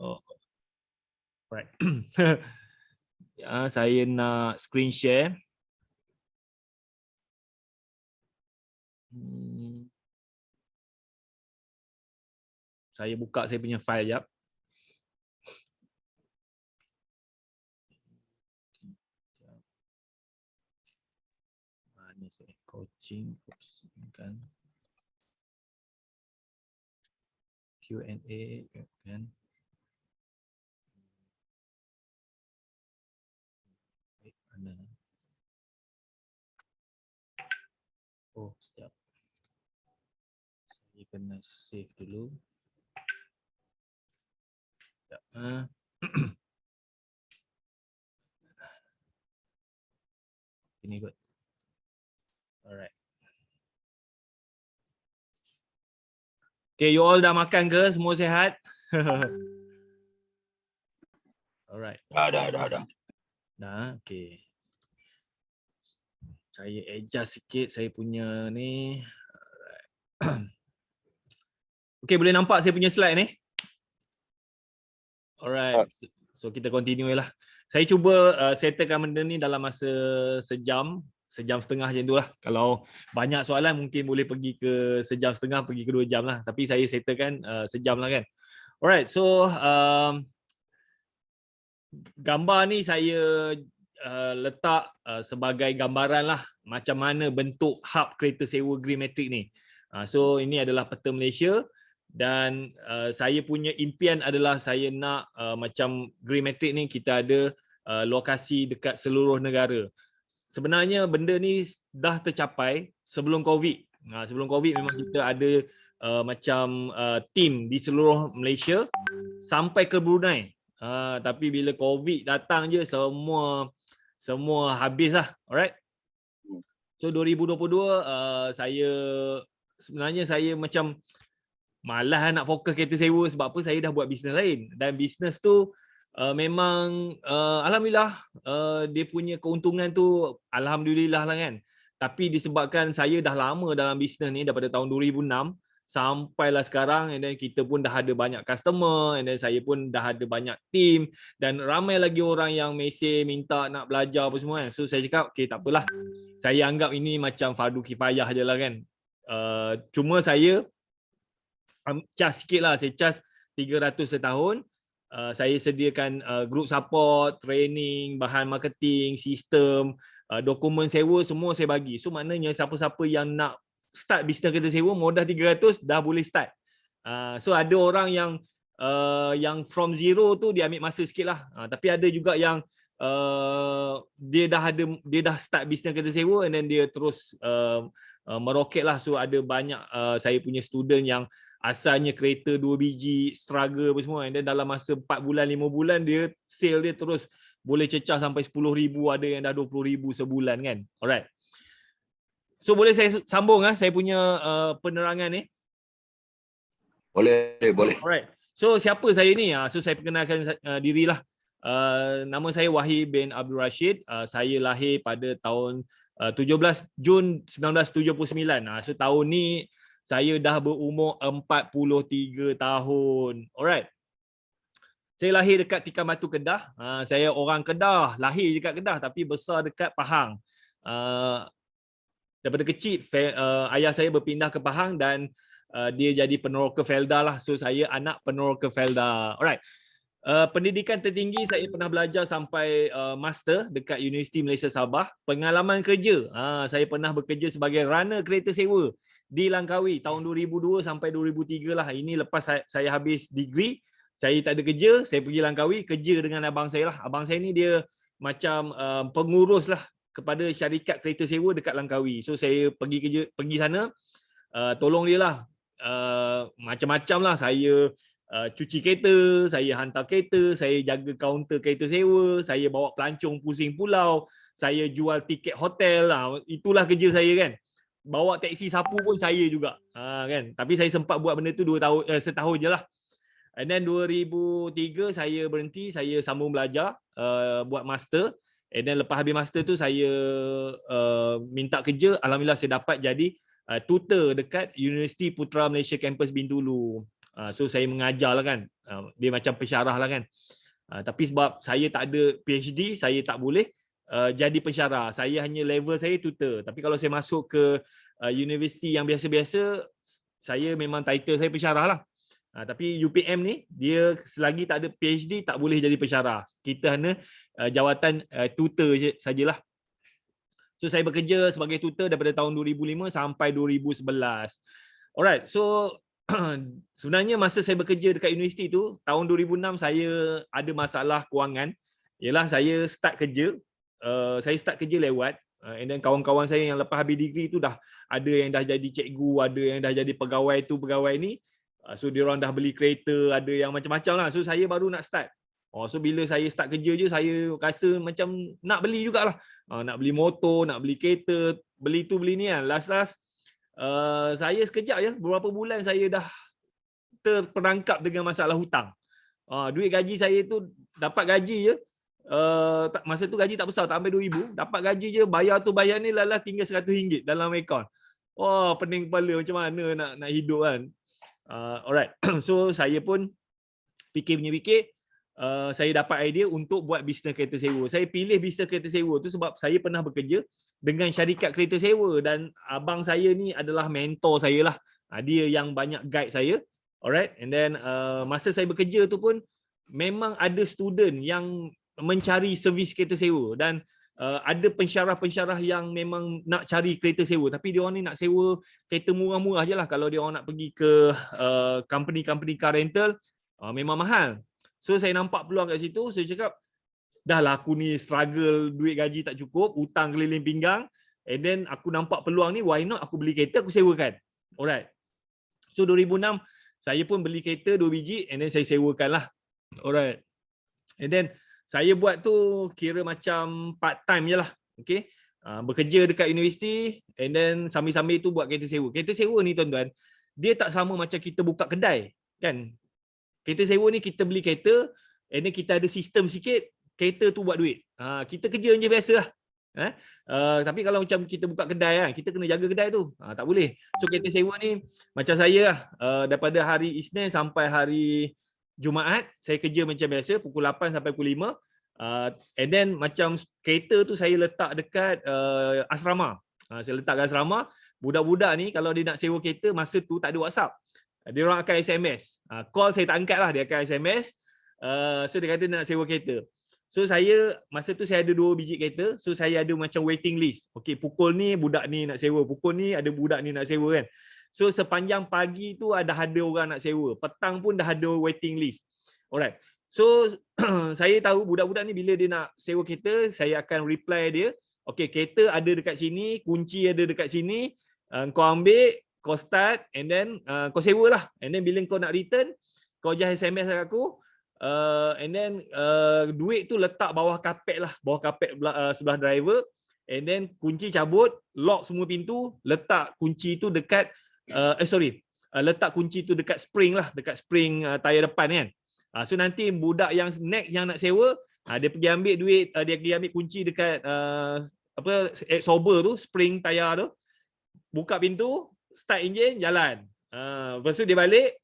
Oh, right. Saya nak screen share. Saya buka saya punya file jap. Mana saya coaching kan. Q&A kan. Mana? Oh, sekejap. Saya kena save dulu. Sekejap. Ini kot. Alright. Okay, you all dah makan ke? Semua sihat? Alright. Dah. Dah, okay. Saya adjust sikit saya punya ni. Alright. Okay, boleh nampak saya punya slide ni? Alright. So kita continue lah. Saya cuba settlekan benda ni dalam masa sejam setengah macam tu lah. Kalau banyak soalan mungkin boleh pergi ke sejam setengah, pergi ke 2 jam lah. Tapi saya settlekan sejam lah kan. Alright, so gambar ni saya letak sebagai gambaran lah macam mana bentuk hub kereta sewa Green Matrix ni. So ini adalah peta Malaysia dan saya punya impian adalah saya nak macam Green Matrix ni kita ada lokasi dekat seluruh negara. Sebenarnya benda ni dah tercapai sebelum COVID. Sebelum COVID memang kita ada macam team di seluruh Malaysia sampai ke Brunei. Tapi bila COVID datang je semua habis lah. Alright. So 2022 sebenarnya saya macam malas nak fokus kereta sewa sebab apa saya dah buat bisnes lain dan bisnes tu memang alhamdulillah dia punya keuntungan tu alhamdulillah lah kan. Tapi disebabkan saya dah lama dalam bisnes ni daripada tahun 2006 sampailah sekarang and then kita pun dah ada banyak customer and then saya pun dah ada banyak team dan ramai lagi orang yang mesej minta nak belajar apa semua kan. So saya cakap okay tak apalah. Saya anggap ini macam fardu kifayah je lah kan. Cuma saya charge sikit lah. Saya charge 300 setahun. Saya sediakan group support, training, bahan marketing, sistem, dokumen sewa semua saya bagi. So maknanya siapa-siapa yang nak start bisnes kereta sewa modal 300 dah boleh start. So ada orang yang from zero tu dia ambil masa sikit lah. Tapi ada juga yang dia dah start bisnes kereta sewa and then dia terus meroket lah. So ada banyak saya punya student yang asalnya kereta 2 biji, struggle apa semua and then dalam masa 4 bulan, 5 bulan dia sale dia terus boleh cecah sampai 10,000, ada yang dah 20,000 sebulan kan. Alright. So boleh saya sambung saya punya penerangan ni? Boleh. Alright. So siapa saya ni? So saya perkenalkan dirilah. Nama saya Wahid bin Abdul Rashid. Saya lahir pada tahun 17 Jun 1979. So tahun ni saya dah berumur 43 tahun. Alright. Saya lahir dekat Tikam Batu, Kedah. Saya orang Kedah, lahir dekat Kedah tapi besar dekat Pahang. Daripada kecil ayah saya berpindah ke Pahang dan dia jadi peneroka Felda lah. So saya anak peneroka Felda. Alright. Pendidikan tertinggi saya pernah belajar sampai master dekat Universiti Malaysia Sabah. Pengalaman kerja, saya pernah bekerja sebagai runner kereta sewa di Langkawi tahun 2002 sampai 2003 lah. Ini lepas saya habis degree, saya tak ada kerja, saya pergi Langkawi kerja dengan abang saya lah. Abang saya ni dia macam pengurus lah kepada syarikat kereta sewa dekat Langkawi. So saya pergi sana, tolong dia lah. Macam-macam lah, saya cuci kereta, saya hantar kereta, saya jaga kaunter kereta sewa, saya bawa pelancong pusing pulau, saya jual tiket hotel lah. Itulah kerja saya kan. Bawa teksi sapu pun saya juga kan. Tapi saya sempat buat benda tu 2 tahun setahun je lah. And then 2003 saya berhenti, saya sambung belajar buat master. And then lepas habis master tu saya minta kerja, alhamdulillah saya dapat jadi tutor dekat Universiti Putra Malaysia Kampus Bintulu. So saya mengajar lah kan. Dia macam pensyarah lah kan. Tapi sebab saya tak ada PhD, saya tak boleh jadi pensyarah. Saya hanya level saya tutor. Tapi kalau saya masuk ke universiti yang biasa-biasa, saya memang title saya pensyarah lah. Tapi UPM ni, dia selagi tak ada PhD tak boleh jadi pensyarah. Kita hanya jawatan tutor sajalah. So saya bekerja sebagai tutor daripada tahun 2005 sampai 2011. Alright, so sebenarnya masa saya bekerja dekat universiti tu, tahun 2006 saya ada masalah kewangan. Ialah saya start kerja, saya start kerja lewat, and then kawan-kawan saya yang lepas habis degree tu dah ada yang dah jadi cikgu, ada yang dah jadi pegawai tu, pegawai ni. So diorang dah beli kereta, ada yang macam-macam lah. So saya baru nak start. So bila saya start kerja je, saya rasa macam nak beli jugalah. Nak beli motor, nak beli kereta, beli tu beli ni kan. Last-last saya sekejap je, beberapa bulan saya dah terperangkap dengan masalah hutang. Duit gaji saya tu, dapat gaji je, masa tu gaji tak besar, tak sampai 2,000. Dapat gaji je, bayar tu bayar ni lalas tinggal RM100 dalam akaun. Wah, pening kepala macam mana nak hidup kan. Alright, so saya pun fikir, saya dapat idea untuk buat bisnes kereta sewa. Saya pilih bisnes kereta sewa tu sebab saya pernah bekerja dengan syarikat kereta sewa dan abang saya ni adalah mentor saya lah. Dia yang banyak guide saya. Alright, and then masa saya bekerja tu pun memang ada student yang mencari servis kereta sewa dan ada pensyarah-pensyarah yang memang nak cari kereta sewa, tapi dia orang ni nak sewa kereta murah-murah je lah. Kalau dia orang nak pergi ke company car rental, memang mahal. So saya nampak peluang kat situ, saya cakap, dah lah aku ni struggle, duit gaji tak cukup, hutang keliling pinggang, and then aku nampak peluang ni, why not aku beli kereta, aku sewakan. Alright. So 2006, saya pun beli kereta 2 biji, and then saya sewakan lah. Alright. And then saya buat tu kira macam part time je lah. Okay. Bekerja dekat universiti, and then sambil-sambil tu buat kereta sewa. Kereta sewa ni tuan-tuan, dia tak sama macam kita buka kedai. Kan? Kereta sewa ni kita beli kereta, and then kita ada sistem sikit, kereta tu buat duit. Kita kerja je biasa lah. Tapi kalau macam kita buka kedai kan, kita kena jaga kedai tu. Tak boleh. So kereta sewa ni macam saya lah, daripada hari Isnin sampai hari Jumaat, saya kerja macam biasa, pukul 8 sampai pukul 5. And then macam kereta tu saya letak dekat asrama. Saya letak kat asrama. Budak-budak ni kalau dia nak sewa kereta, masa tu tak ada WhatsApp. Dia orang akan SMS. Call saya tak angkat lah, dia akan SMS. So dia kata dia nak sewa kereta. So saya, masa tu saya ada 2 biji kereta. So saya ada macam waiting list. Okay, pukul ni budak ni nak sewa. Pukul ni ada budak ni nak sewa kan. So sepanjang pagi tu ada orang nak sewa. Petang pun dah ada waiting list. Alright. So saya tahu budak-budak ni bila dia nak sewa kereta, saya akan reply dia. Okay, kereta ada dekat sini, kunci ada dekat sini. Kau ambil, kau start, and then kau sewa lah. And then bila kau nak return, kau just SMS kat aku. And then duit tu letak bawah kapet lah, bawah kapet sebelah driver. And then kunci cabut, lock semua pintu, letak kunci tu dekat letak kunci tu dekat spring lah, dekat spring tayar depan kan. So nanti budak yang next yang nak sewa, dia pergi ambil duit, dia pergi ambil kunci dekat absorber tu, spring tayar tu, buka pintu, start enjin, jalan. Lepas tu dia balik,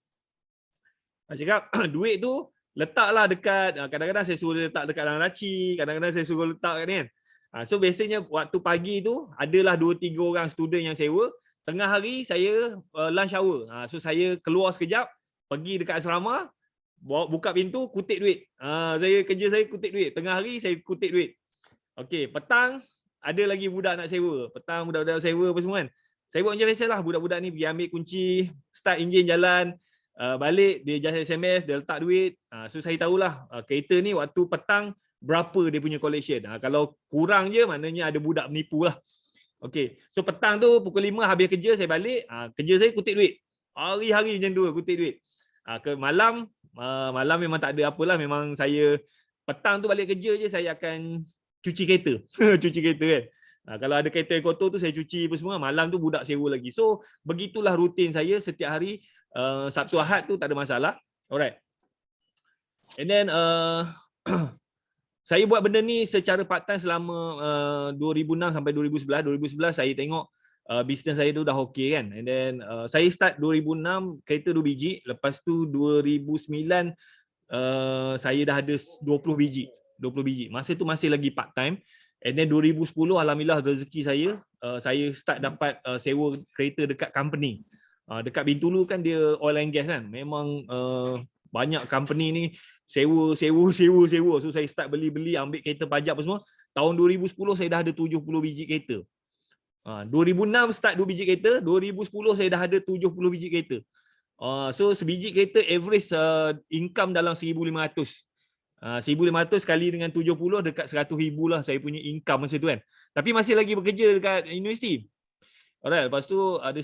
cakap duit tu letaklah dekat, kadang-kadang saya suruh letak dekat dalam laci, kadang-kadang saya suruh letak kat ni kan. So biasanya waktu pagi tu adalah 2-3 orang student yang sewa. Tengah hari saya lunch hour. So saya keluar sekejap, pergi dekat asrama, buka pintu, kutip duit. Kerja saya kutip duit. Tengah hari saya kutip duit. Okey, petang ada lagi budak nak sewa. Petang budak-budak sewa apa semua kan. Saya buat macam biasalah, budak-budak ni pergi ambil kunci, start enjin jalan, balik dia just SMS, dia letak duit. So saya tahulah kereta ni waktu petang berapa dia punya collection. Kalau kurang je maknanya ada budak menipu lah. Okey, so petang tu pukul 5 habis kerja saya balik, kerja saya kutip duit. Hari-hari macam tu kutip duit. Ke malam memang tak ada apalah, memang saya petang tu balik kerja je saya akan cuci kereta. Cuci kereta kan. Kalau ada kereta yang kotor tu saya cuci apa semua, malam tu budak sewa lagi. So begitulah rutin saya setiap hari. Sabtu Ahad tu tak ada masalah. Alright. And then saya buat benda ni secara part time selama 2006 sampai 2011. 2011 saya tengok bisnes saya tu dah okey kan. And then saya start 2006 kereta 2 biji, lepas tu 2009 saya dah ada 20 biji. Masa tu masih lagi part time. And then 2010 alhamdulillah rezeki saya start dapat sewa kereta dekat company. Dekat Bintulu kan dia oil and gas kan. Memang banyak company ni sewa. So saya start beli ambil kereta pajak apa semua. Tahun 2010 saya dah ada 70 biji kereta. 2006 start 2 biji kereta, 2010 saya dah ada 70 biji kereta. So sebiji kereta average income dalam 1,500. 1,500 kali dengan 70 dekat 100,000 lah saya punya income masa tu kan. Tapi masih lagi bekerja dekat universiti. Alright, lepas tu ada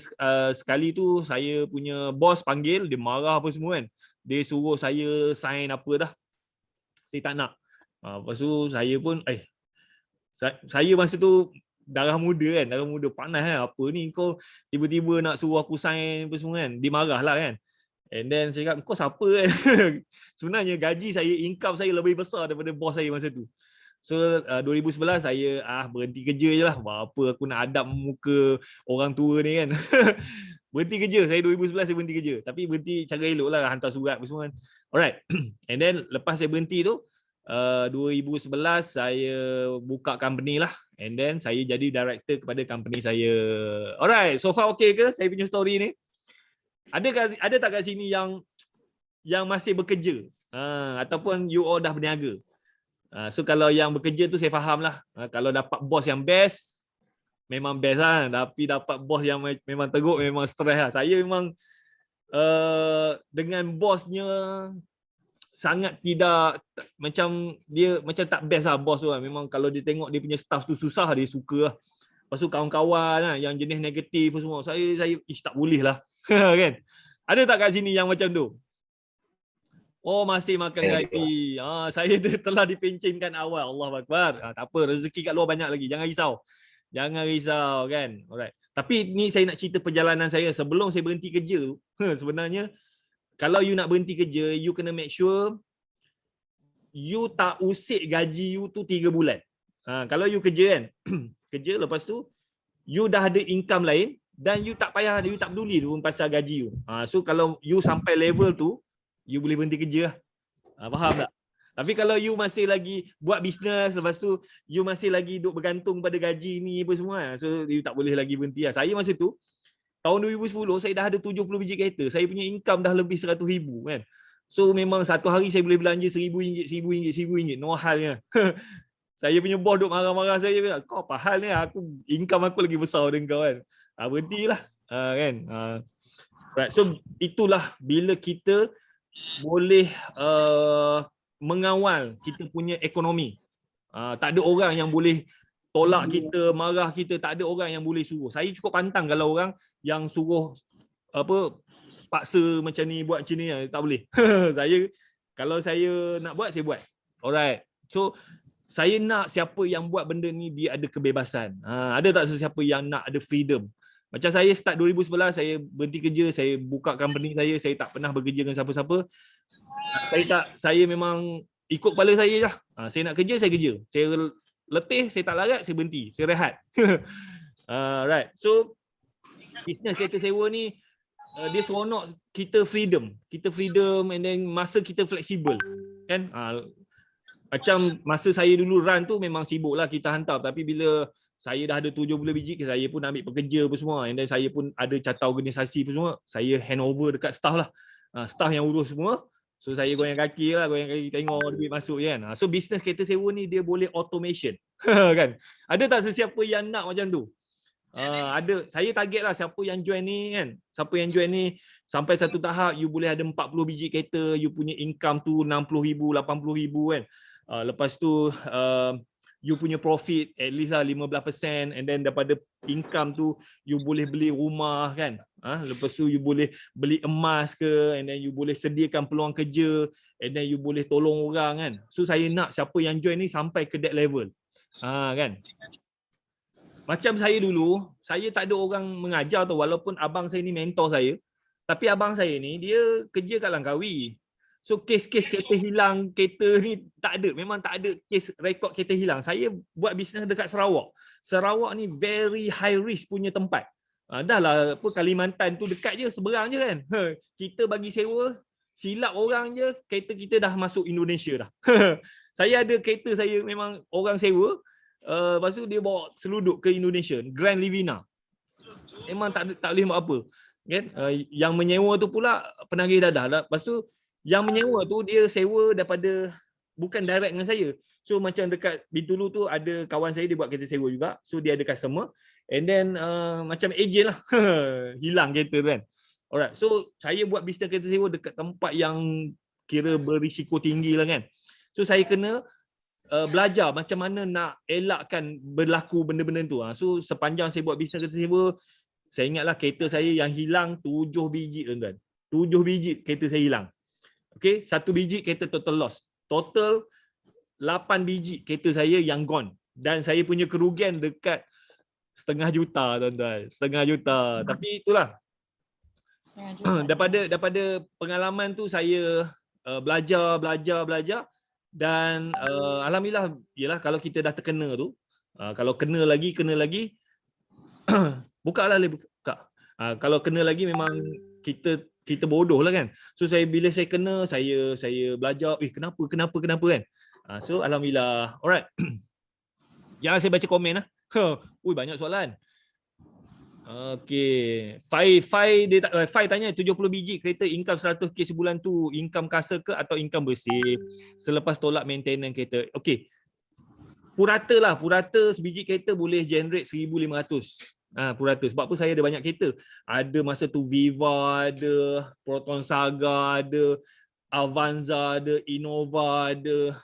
sekali tu saya punya bos panggil, dia marah apa semua kan. Dia suruh saya sign apa dah. Saya tak nak. Lepas tu saya pun saya masa tu darah muda panas kan. Apa ni kau tiba-tiba nak suruh aku sign apa semua kan. Dia marah lah kan. And then saya cakap, kau siapa kan? Sebenarnya gaji saya, income saya lebih besar daripada bos saya masa tu. So 2011 saya berhenti kerja je lah. Apa aku nak adab muka orang tua ni kan. Berhenti kerja, saya 2011 saya berhenti kerja. Tapi berhenti cara elok lah, hantar surat apa semua kan. Alright. And then lepas saya berhenti tu, 2011 saya buka company lah. And then saya jadi director kepada company saya. Alright, so far okay ke saya punya story ni? Ada tak kat sini yang masih bekerja? Ataupun you all dah berniaga? So kalau yang bekerja tu saya faham lah. Kalau dapat bos yang best, memang best lah. Tapi dapat bos yang memang teruk, memang stres lah. Saya memang dengan bosnya sangat tidak, macam dia macam tak best lah bos tu lah. Memang kalau dia tengok dia punya staff tu susah, dia suka lah. Lepas tu kawan-kawan lah, yang jenis negatif semua. Saya tak boleh lah. Kan? Ada tak kat sini yang macam tu? Oh, masih makan gaji. Saya telah dipencinkan awal. Allahuakbar. Tak apa, rezeki kat luar banyak lagi. Jangan risau kan. Alright. Tapi ni saya nak cerita perjalanan saya sebelum saya berhenti kerja tu. Sebenarnya kalau you nak berhenti kerja, you kena make sure you tak usik gaji you tu 3 bulan. Kalau you kerja kan, kerja lepas tu you dah ada income lain dan you tak payah, you tak peduli tu pasal gaji you. So kalau you sampai level tu, you boleh berhenti kerja lah. Faham tak? Tapi kalau you masih lagi buat bisnes, lepas tu you masih lagi duk bergantung pada gaji ni apa semua, so you tak boleh lagi berhenti lah. Saya masa tu, tahun 2010 saya dah ada 70 biji kereta. Saya punya income dah lebih 100,000 kan. So memang satu hari saya boleh belanja RM1,000. No halnya. Saya punya bos duk marah-marah saya. Kau apa hal ni? Income aku lagi besar dengan kau kan. Berhentilah. Kan. Right. So itulah bila kita boleh mengawal kita punya ekonomi. Tak ada orang yang boleh tolak kita, marah kita, tak ada orang yang boleh suruh. Saya cukup pantang kalau orang yang suruh paksa macam ni, buat macam ni, tak boleh. Kalau saya nak buat, saya buat. Alright. So saya nak siapa yang buat benda ni dia ada kebebasan. Ada tak sesiapa yang nak ada freedom? Macam saya start 2011, saya berhenti kerja, saya buka company saya tak pernah bekerja dengan siapa-siapa. Saya memang ikut kepala saya je. Saya nak kerja, saya kerja. Saya letih, saya tak larat, saya berhenti, saya rehat. Right. So bisnes kereta sewa ni dia seronok, kita freedom and then masa kita fleksibel kan. Macam masa saya dulu run tu memang sibuk lah kita hantar, tapi bila saya dah ada 70 biji, saya pun ambil pekerja apa semua, and then saya pun ada carta organisasi apa semua, saya hand over dekat staff lah, staff yang urus semua. So saya goyang kaki tengok duit masuk kan. So bisnes kereta sewa ni dia boleh automation. Kan? Ada tak sesiapa yang nak macam tu? Ada. Saya target lah siapa yang join ni kan. Siapa yang join ni sampai satu tahap you boleh ada 40 biji kereta, you punya income tu 60,000, 80,000 kan. Lepas tu you punya profit at least lah 15%, and then daripada income tu you boleh beli rumah kan. Lepas tu you boleh beli emas ke, and then you boleh sediakan peluang kerja, and then you boleh tolong orang kan. So saya nak siapa yang join ni sampai ke that level. Kan. Macam saya dulu, saya tak ada orang mengajar tu, walaupun abang saya ni mentor saya, tapi abang saya ni dia kerja kat Langkawi. So kes-kes kereta hilang, kereta ni tak ada. Memang tak ada kes rekod kereta hilang. Saya buat bisnes dekat Sarawak. Sarawak ni very high risk punya tempat. Dah lah apa Kalimantan tu dekat je, seberang je kan. Kita bagi sewa, silap orang je, kereta kita dah masuk Indonesia dah. Saya ada kereta saya memang orang sewa, lepas tu dia bawa seluduk ke Indonesia, Grand Livina. Memang tak boleh buat apa. Kan? Yang menyewa tu pula penagih dadah. Lepas tu yang menyewa tu dia sewa daripada bukan direct dengan saya. So macam dekat Bintulu tu ada kawan saya dia buat kereta sewa juga. So dia ada customer. And then macam agent lah. Hilang kereta tu kan. Alright. So saya buat bisnes kereta sewa dekat tempat yang kira berisiko tinggi lah kan. So saya kena belajar macam mana nak elakkan berlaku benda-benda tu. So sepanjang saya buat bisnes kereta sewa, saya ingatlah kereta saya yang hilang 7 biji tuan-tuan. 7 biji kereta saya hilang. Okey, 1 biji kereta total loss. Total 8 biji kereta saya yang gone. Dan saya punya kerugian dekat setengah juta tuan-tuan. Setengah juta. Tapi itulah. Daripada pengalaman tu saya belajar dan alhamdulillah yalah kalau kita dah terkena tu, kalau kena lagi bukalah buka. Kalau kena lagi memang kita bodoh lah kan. So bila saya kena saya belajar kenapa kan. So alhamdulillah. Alright. Jangan saya baca komen lah. Ui banyak soalan. Okey. Fai tanya 70 biji kereta income 100k sebulan tu income kasa ke atau income bersih selepas tolak maintenance kereta. Okey. Purata sebiji kereta boleh generate 1500. Purata sebab apa saya ada banyak kereta. Ada masa tu Viva, ada Proton Saga, ada Avanza, ada Innova, ada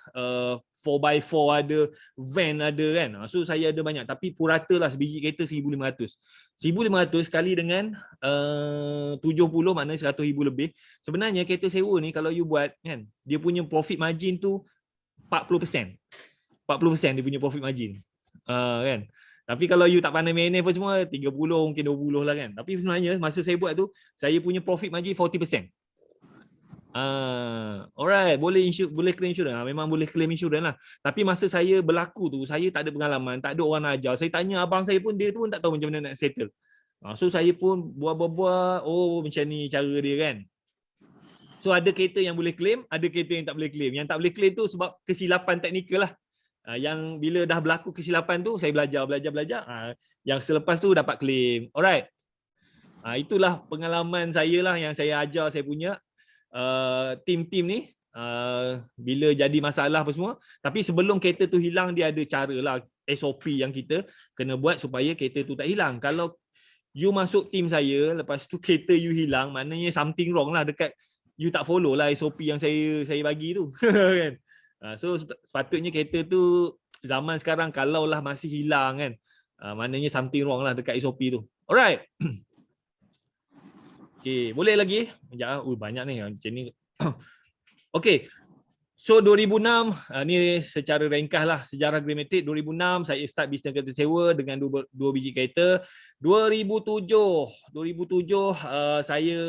4x4 ada, van ada kan. So saya ada banyak tapi purata lah sebiji kereta 1500. 1500 kali dengan 70 maknanya 100,000 lebih. Sebenarnya kereta sewa ni kalau you buat kan, dia punya profit margin tu 40%. 40% dia punya profit margin. Kan. Tapi kalau you tak pandai manage apa semua 30 mungkin 20 lah kan. Tapi sebenarnya masa saya buat tu saya punya profit margin 40%. Alright, boleh claim insurans. Memang boleh claim insurans lah. Tapi masa saya berlaku tu, saya tak ada pengalaman, tak ada orang ajar. Saya tanya abang saya pun, dia tu pun tak tahu macam mana nak settle. So saya pun buat, macam ni cara dia kan. So ada kereta yang boleh claim, ada kereta yang tak boleh claim. Yang tak boleh claim tu sebab kesilapan teknikal lah. Yang bila dah berlaku kesilapan tu, saya belajar. Yang selepas tu dapat claim. Alright. Itulah pengalaman saya lah yang saya ajar saya punya tim-tim ni bila jadi masalah apa semua. Tapi sebelum kereta tu hilang dia ada cara lah, SOP yang kita kena buat supaya kereta tu tak hilang. Kalau you masuk tim saya lepas tu kereta you hilang, maknanya something wrong lah dekat you tak follow lah SOP yang saya bagi tu. Kan? So sepatutnya kereta tu zaman sekarang kalau lah masih hilang kan, maknanya something wrong lah dekat SOP tu. Alright. Okay, boleh lagi? Sekejap, banyak ni macam ni. Okay, so 2006, ni secara ringkas lah sejarah Greenmatic. 2006 saya start bisnes kereta sewa dengan dua biji kereta. 2007 saya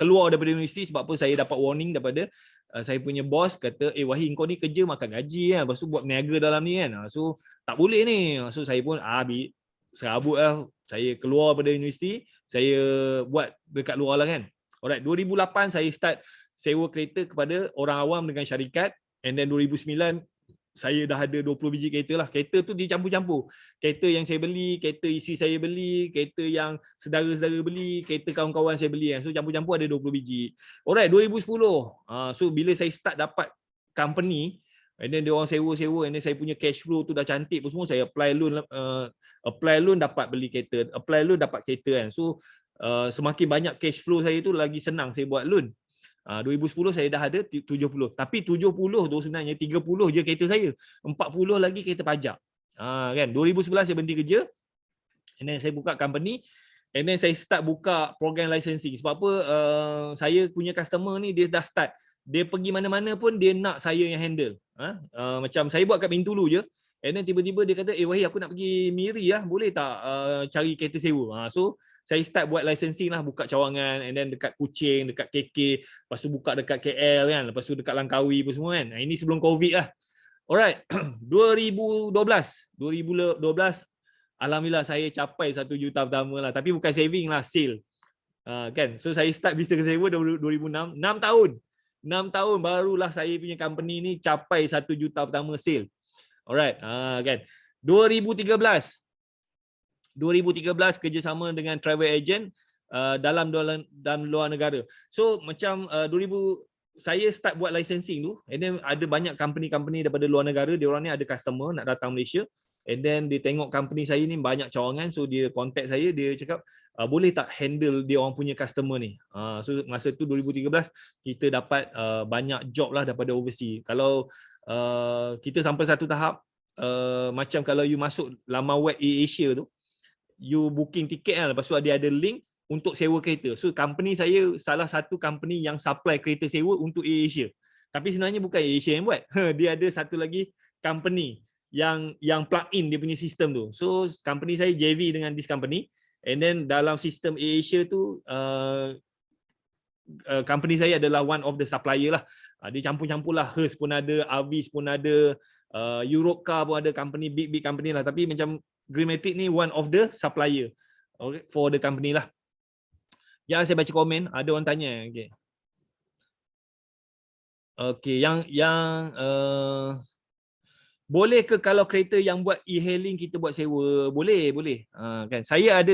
keluar daripada universiti sebab apa saya dapat warning daripada saya punya bos kata, Wahid kau ni kerja makan gaji kan, lepas tu buat peniaga dalam ni kan. So tak boleh ni. So saya pun serabut lah. Saya keluar daripada universiti, saya buat dekat luar lah kan. Alright, 2008 saya start sewa kereta kepada orang awam dengan syarikat. And then 2009 saya dah ada 20 biji kereta lah. Kereta tu dia campur-campur. Kereta yang saya beli, kereta isi saya beli, kereta yang saudara-saudara beli, kereta kawan-kawan saya beli. So campur-campur ada 20 biji. Alright, 2010. So bila saya start dapat company, and then dia orang sewa-sewa, and then saya punya cash flow tu dah cantik pun semua, saya apply loan dapat beli kereta, apply loan dapat kereta kan. So semakin banyak cash flow saya tu lagi senang saya buat loan. 2010 saya dah ada 70. Tapi 70 tu sebenarnya 30 je kereta saya. 40 lagi kereta pajak. Kan 2011 saya berhenti kerja. And then saya buka company. And then saya start buka program licensing. Sebab apa saya punya customer ni dia dah start. Dia pergi mana-mana pun dia nak saya yang handle. Macam saya buat kat Bintulu je. And then tiba-tiba dia kata, Wahid aku nak pergi Miri lah. Boleh tak cari kereta sewa? So saya start buat licensing lah, buka cawangan, and then dekat Kuching, dekat KK, lepas tu buka dekat KL kan, lepas tu dekat Langkawi pun semua kan. Ini sebelum COVID lah. Alright, 2012 Alhamdulillah saya capai 1 juta pertama lah, tapi bukan saving lah, sale. Kan, so saya start business sewa 2006, 6 tahun. 6 tahun barulah saya punya company ni capai 1 juta pertama sale. Alright, kan. 2013 kerjasama dengan travel agent dalam luar negara. So macam 2000 saya start buat licensing tu, and then ada banyak company-company daripada luar negara, dia orang ni ada customer nak datang Malaysia, and then dia tengok company saya ni banyak cawangan, so dia contact saya, dia cakap boleh tak handle dia orang punya customer ni. So masa tu 2013 kita dapat banyak job lah daripada overseas. Kalau kita sampai satu tahap macam kalau you masuk laman web AirAsia tu, you booking tiket kan, lepas tu dia ada link untuk sewa kereta. So company saya salah satu company yang supply kereta sewa untuk AirAsia. Tapi sebenarnya bukan AirAsia yang buat. Dia ada satu lagi company yang plug in dia punya sistem tu. So company saya JV dengan this company, and then dalam sistem AirAsia tu company saya adalah one of the supplier lah. Dia campur-campur lah, Hertz pun ada, Avis pun ada, Europcar pun ada, company big company lah. Tapi macam Greenmatic ni one of the supplier, okay, for the company lah. Ya, saya baca komen, ada orang tanya. Okay. Okay, yang boleh ke kalau kereta yang buat e-hailing kita buat sewa? Boleh. Kan. Saya ada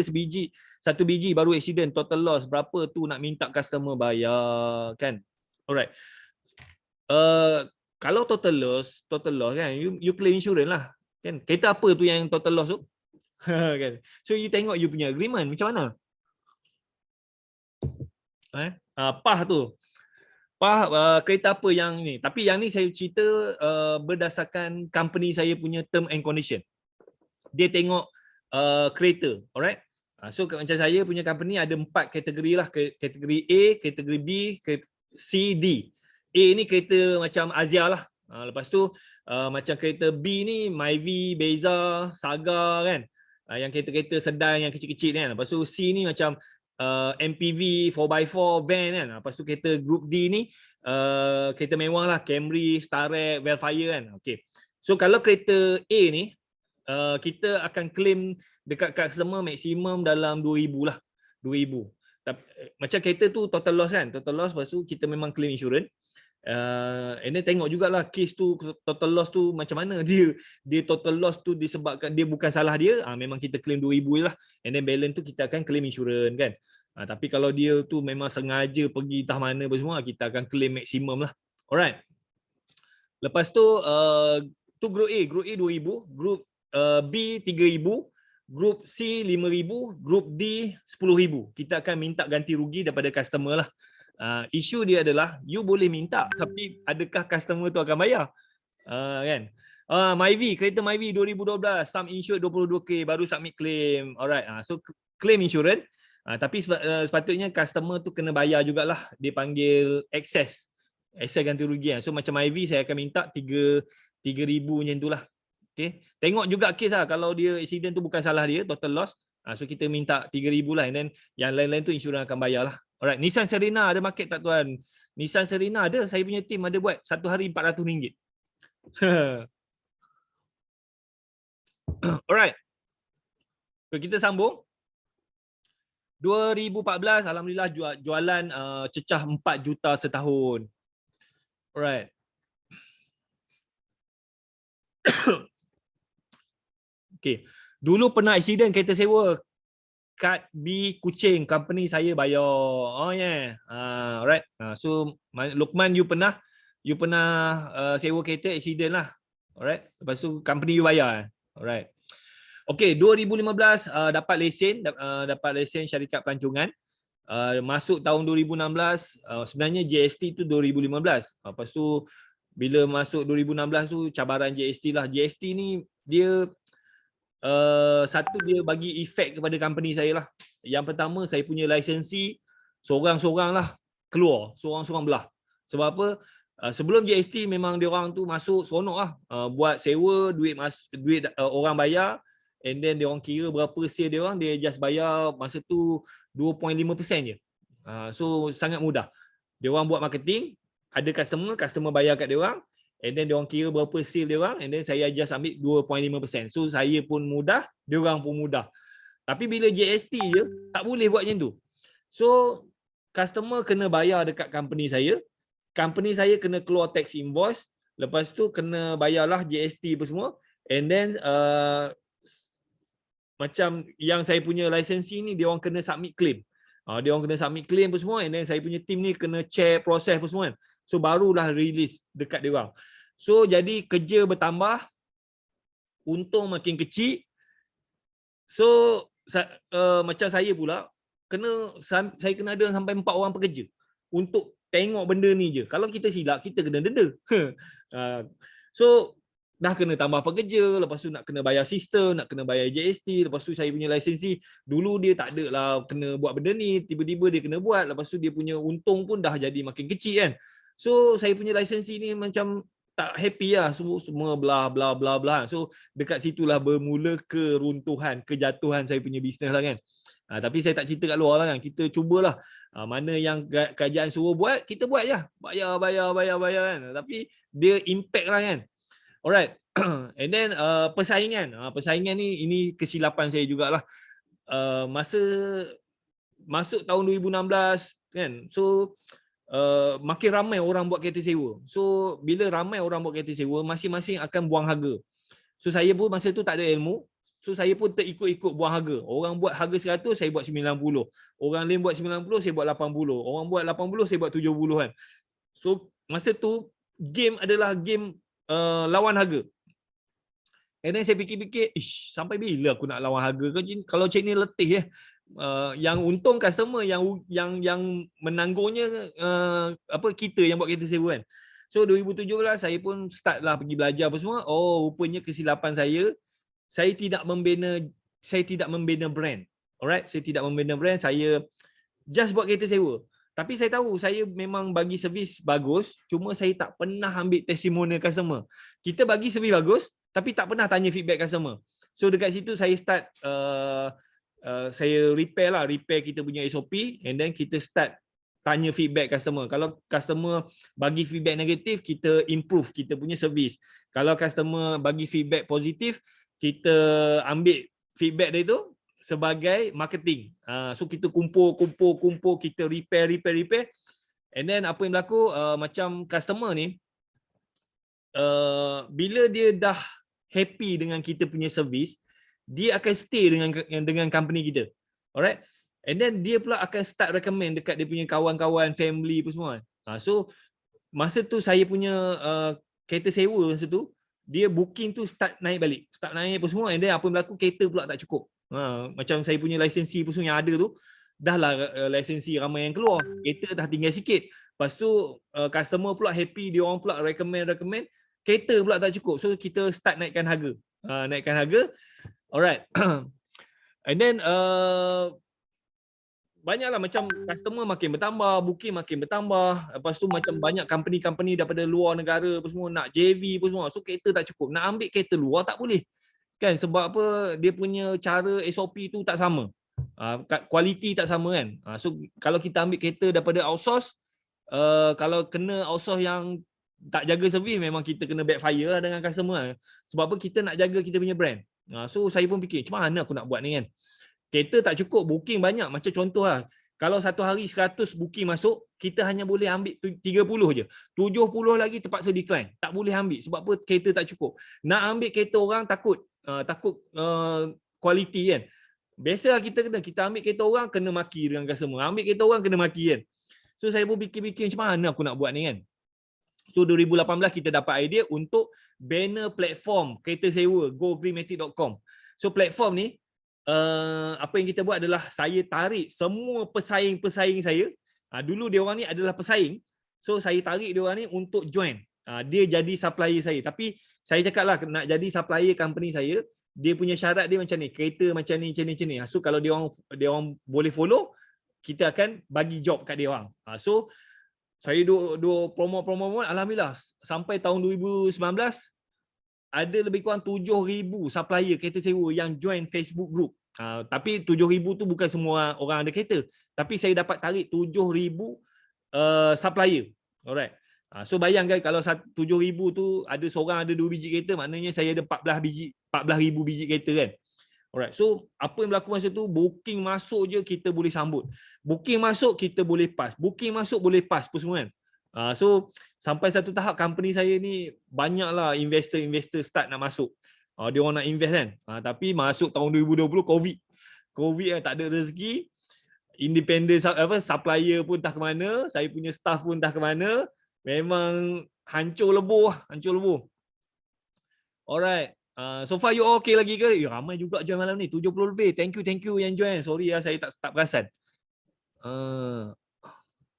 satu biji baru accident, total loss, berapa tu nak minta customer bayar, kan? Alright. Kalau total loss kan, you claim insurance lah, kan? Kereta apa tu yang total loss tu? Kan. So you tengok you punya agreement macam mana? Kereta apa yang ni? Tapi yang ni saya cerita berdasarkan company saya punya term and condition. Dia tengok kereta, alright? So macam saya punya company ada 4 kategori lah. Kategori A, kategori B, C, D. A ni kereta macam Azia lah. Lepas tu macam kereta B ni Myvi, Beza, Saga, kan? Yang kereta-kereta sedan yang kecil-kecil kan. Lepas tu C ni macam MPV, 4x4, van kan. Lepas tu kereta group D ni kereta mewah lah, Camry, Starret, Velfire kan. Okay. So kalau kereta A ni kita akan claim dekat customer maksimum dalam 2,000 lah. 2,000. Macam kereta tu total loss kan. Total loss, lepas tu kita memang claim insurance. And then tengok jugalah case tu, total loss tu macam mana dia total loss tu disebabkan dia bukan salah dia, memang kita claim 2,000 lah, and then balance tu kita akan claim insurance kan. Tapi kalau dia tu memang sengaja pergi entah mana semua, kita akan claim maksimum lah. Alright. Lepas tu group A 2,000, group B 3,000, group C 5,000, group D 10,000. Kita akan minta ganti rugi daripada customer lah. Isu dia adalah you boleh minta, tapi adakah customer tu akan bayar? Kan? Myvi, kereta Myvi 2012, sum insured 22k, baru submit claim. Alright, so claim insurance, tapi sepatutnya customer tu kena bayar jugalah. Dia panggil excess ganti rugi. So macam Myvi saya akan minta 3,000 macam itulah. Okay. Tengok juga case lah, kalau dia accident tu bukan salah dia, total loss, so kita minta 3,000 lah, and then yang lain-lain tu insurans akan bayar lah. Alright, Nissan Serena ada market tak tuan? Nissan Serena ada, saya punya team ada buat, satu hari RM400. Alright. So, kita sambung. 2014 alhamdulillah jualan cecah 4 juta setahun. Alright. Okay. Dulu pernah accident kereta sewa. Kad B Kuching, company saya bayar. Oh yeah. Alright. So Luqman, you pernah sewa kereta accident lah. Alright. Lepas tu company you bayar. Alright. Okay, 2015 dapat lesen syarikat pelancongan. Masuk tahun 2016, sebenarnya GST tu 2015. Lepas tu bila masuk 2016 tu cabaran GST lah. GST ni dia satu, dia bagi efek kepada company saya lah. Yang pertama, saya punya lisensi seorang-seorang lah keluar, seorang-seorang belah. Sebab apa? Sebelum GST memang dia orang tu masuk seronok lah, buat sewa, duit orang bayar, and then dia orang kira berapa sale dia orang, dia just bayar masa tu 2.5% je. So sangat mudah. Dia orang buat marketing, ada customer bayar kat dia orang, and then dia orang kira berapa sale dia orang, and then saya just ambil 2.5%. So saya pun mudah, dia orang pun mudah. Tapi bila GST je tak boleh buat macam tu. So customer kena bayar dekat company saya kena keluar tax invoice, lepas tu kena bayarlah GST apa semua, and then macam yang saya punya lisensi ni dia orang kena submit claim. Dia orang kena submit claim apa semua, and then saya punya team ni kena check proses apa semua kan. So barulah release dekat dia orang. So jadi kerja bertambah, untung makin kecil. So macam saya pula saya kena ada sampai 4 orang pekerja untuk tengok benda ni je. Kalau kita silap, kita kena denda. So dah kena tambah pekerja, lepas tu nak kena bayar sistem, nak kena bayar GST, lepas tu saya punya lisensi dulu dia tak ada lah kena buat benda ni, tiba-tiba dia kena buat, lepas tu dia punya untung pun dah jadi makin kecil kan. So saya punya lisensi ni macam tak happy lah, semua bla bla bla bla. So dekat situlah bermula keruntuhan, kejatuhan saya punya bisnes lah kan. Tapi saya tak cerita kat luar lah kan, kita cubalah mana yang kerajaan suruh buat, kita buat je, bayar kan. Tapi dia impact lah kan. Alright. And then persaingan ni, ini kesilapan saya jugalah. Masa masuk tahun 2016 kan, so makin ramai orang buat kereta sewa. So bila ramai orang buat kereta sewa, masing-masing akan buang harga. So saya pun masa tu tak ada ilmu, so saya pun terikut-ikut buang harga. Orang buat harga 100, saya buat 90. Orang lain buat 90, saya buat 80. Orang buat 80, saya buat 70 kan. So masa tu game adalah game lawan harga. And then saya fikir-fikir, sampai bila aku nak lawan harga? Kalau macam ni letih ya. Yang untung customer, yang menanggungnya kita yang buat kereta sewa kan. So 2017 saya pun start lah pergi belajar apa semua. Oh, rupanya kesilapan saya tidak membina brand. Alright, saya tidak membina brand, saya just buat kereta sewa. Tapi saya tahu saya memang bagi servis bagus, cuma saya tak pernah ambil testimonial customer. Kita bagi servis bagus tapi tak pernah tanya feedback customer. So dekat situ saya start saya repair kita punya SOP, and then kita start tanya feedback customer. Kalau customer bagi feedback negatif, kita improve kita punya servis. Kalau customer bagi feedback positif, kita ambil feedback dia tu sebagai marketing. So kita kumpul, kita repair. And then apa yang berlaku, macam customer ni, bila dia dah happy dengan kita punya servis, dia akan stay dengan company kita. Alright. And then dia pula akan start recommend dekat dia punya kawan-kawan, family apa semua. So masa tu saya punya kereta sewa masa tu, dia booking tu start naik apa semua, and then apa yang berlaku, kereta pula tak cukup. Macam saya punya lisensi apa semua yang ada tu, dah lah lisensi ramai yang keluar, kereta dah tinggal sikit. Lepas tu customer pula happy, dia orang pula recommend, kereta pula tak cukup. So kita start naikkan harga. Alright. And then banyaklah macam customer makin bertambah, booking makin bertambah. Lepas tu macam banyak company daripada luar negara apa semua nak JV apa semua. So kereta tak cukup. Nak ambil kereta luar tak boleh. Kan sebab apa, dia punya cara SOP tu tak sama. Kualiti tak sama kan. So kalau kita ambil kereta daripada outsource, kalau kena outsource yang tak jaga servis, memang kita kena backfire lah dengan customer. Sebab apa, kita nak jaga kita punya brand. So saya pun fikir, macam mana aku nak buat ni kan. Kereta tak cukup, booking banyak. Macam contoh lah, kalau satu hari 100 booking masuk, kita hanya boleh ambil 30 je. 70 lagi terpaksa decline. Tak boleh ambil. Sebab apa, kereta tak cukup. Nak ambil kereta orang takut quality kan. Biasalah kita ambil kereta orang, kena maki dengan customer. Ambil kereta orang, kena maki kan. So saya pun fikir-fikir, macam mana aku nak buat ni kan. So 2018 kita dapat idea untuk banner platform kereta sewa, GoGreenMatic.com. So platform ni, apa yang kita buat adalah saya tarik semua pesaing-pesaing saya. Dulu dia orang ni adalah pesaing. So saya tarik dia orang ni untuk join. Dia jadi supplier saya. Tapi saya cakap lah, nak jadi supplier company saya, dia punya syarat dia macam ni, kereta macam ni. So kalau dia orang boleh follow, kita akan bagi job kat dia orang. So saya dua promo, alhamdulillah sampai tahun 2019 ada lebih kurang 7,000 supplier kereta sewa yang join Facebook group. Tapi 7,000 tu bukan semua orang ada kereta. Tapi saya dapat tarik 7,000 supplier. Alright. So bayangkan kalau 7,000 tu ada seorang ada 2 biji kereta, maknanya saya ada 14,000 biji kereta kan. Alright. So apa yang berlaku masa tu, booking masuk je kita boleh sambut. Booking masuk kita boleh pass. Booking masuk boleh pass apa semua kan. So sampai satu tahap company saya ni banyaklah investor start nak masuk. Dia orang nak invest kan. Tapi masuk tahun 2020 COVID kan, tak ada rezeki. Independent supplier pun entah ke mana, saya punya staff pun entah ke mana. Memang hancur lebur. Alright. So far you all okay lagi ke? Ramai juga join malam ni, 70 lebih. Thank you yang join. Sorry saya tak perasan.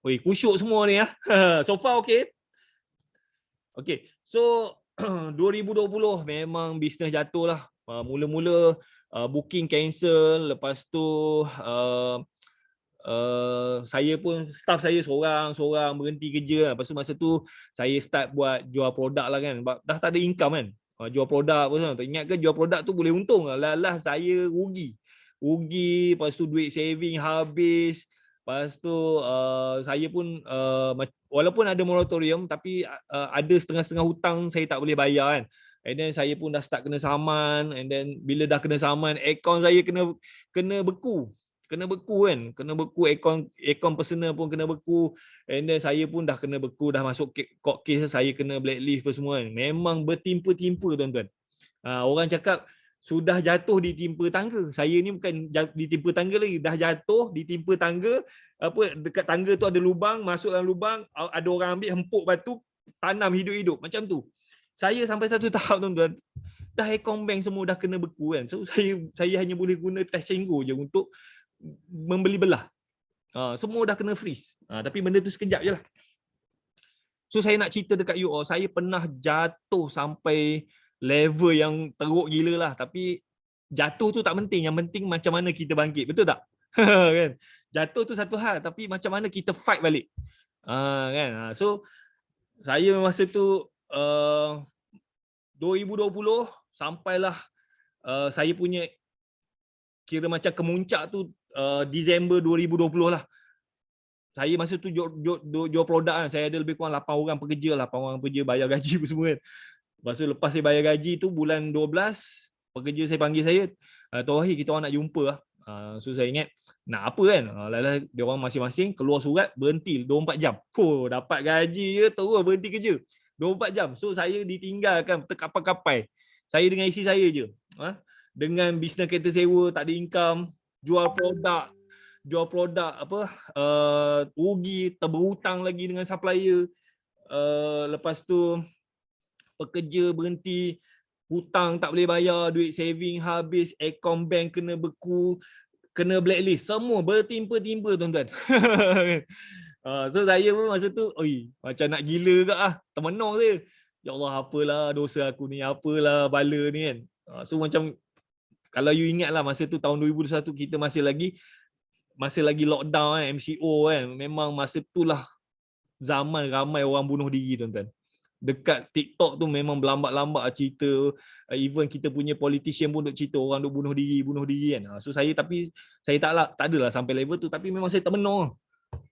Kusyuk semua ni . So far okay. Okay. So 2020 memang bisnes jatuh lah. Mula-mula booking cancel, lepas tu saya pun staff saya seorang berhenti kerja. Lepas tu masa tu saya start buat jual produk lah kan. Dah tak ada income kan. Jual produk pun tak ingat ke jual produk tu boleh untung. Lah saya rugi. Lepas tu duit saving habis. Lepas tu saya pun walaupun ada moratorium tapi ada setengah-setengah hutang saya tak boleh bayar kan. And then saya pun dah start kena saman. And then bila dah kena saman, akaun saya kena beku. Kena beku kan. Kena beku, akaun personal pun kena beku. And then saya pun dah kena beku, dah masuk court case, saya kena blacklist apa semua kan. Memang bertimpa-timpa tuan-tuan. Orang cakap sudah jatuh ditimpa tangga. Saya ni bukan ditimpa tangga lagi, dah jatuh ditimpa tangga. Dekat tangga tu ada lubang, masuk dalam lubang, ada orang ambil hempuk batu, tanam hidup-hidup macam tu. Saya sampai satu tahap tuan-tuan, dah akaun bank semua dah kena beku kan. So saya hanya boleh guna Tashengo je untuk membeli belah. Semua dah kena freeze. Tapi benda tu sekejap je lah. So saya nak cerita dekat you all, saya pernah jatuh sampai level yang teruk gila lah. Tapi jatuh tu tak penting, yang penting macam mana kita bangkit, betul tak? Kan? Jatuh tu satu hal, tapi macam mana kita fight balik. Kan? So saya masa tu 2020 sampailah saya punya kira macam kemuncak tu Disember 2020 lah. Saya masa tu jual produk kan. Saya ada lebih kurang 8 orang pekerja bayar gaji semua kan. Lepas saya bayar gaji tu bulan 12, pekerja saya panggil saya, Tuan Wahid, kita orang nak jumpa lah. So saya ingat nak apa kan. Dia orang masing-masing keluar surat berhenti 24 jam. Dapat gaji je terus berhenti kerja 24 jam. So saya ditinggalkan terkapai-kapai. Saya dengan isteri saya je. Dengan bisnes kereta sewa, tak ada income, jual produk rugi, berhutang lagi dengan supplier. Lepas tu pekerja berhenti, hutang tak boleh bayar, duit saving habis, akaun bank kena beku, kena blacklist, semua bertimpa-timpa tuan-tuan. So saya pun masa tu macam nak gila ke termenung dia. Ya Allah, apalah dosa aku ni, apalah bala ni kan. So macam kalau you ingat lah, masa tu tahun 2021 kita masih lagi lockdown kan, MCO kan. Memang masa tu lah zaman ramai orang bunuh diri tuan-tuan. Dekat TikTok tu memang berlambat-lambat cerita. Even kita punya politician pun duk cerita orang duk bunuh diri kan. So saya tak adalah sampai level tu, tapi memang saya termenung.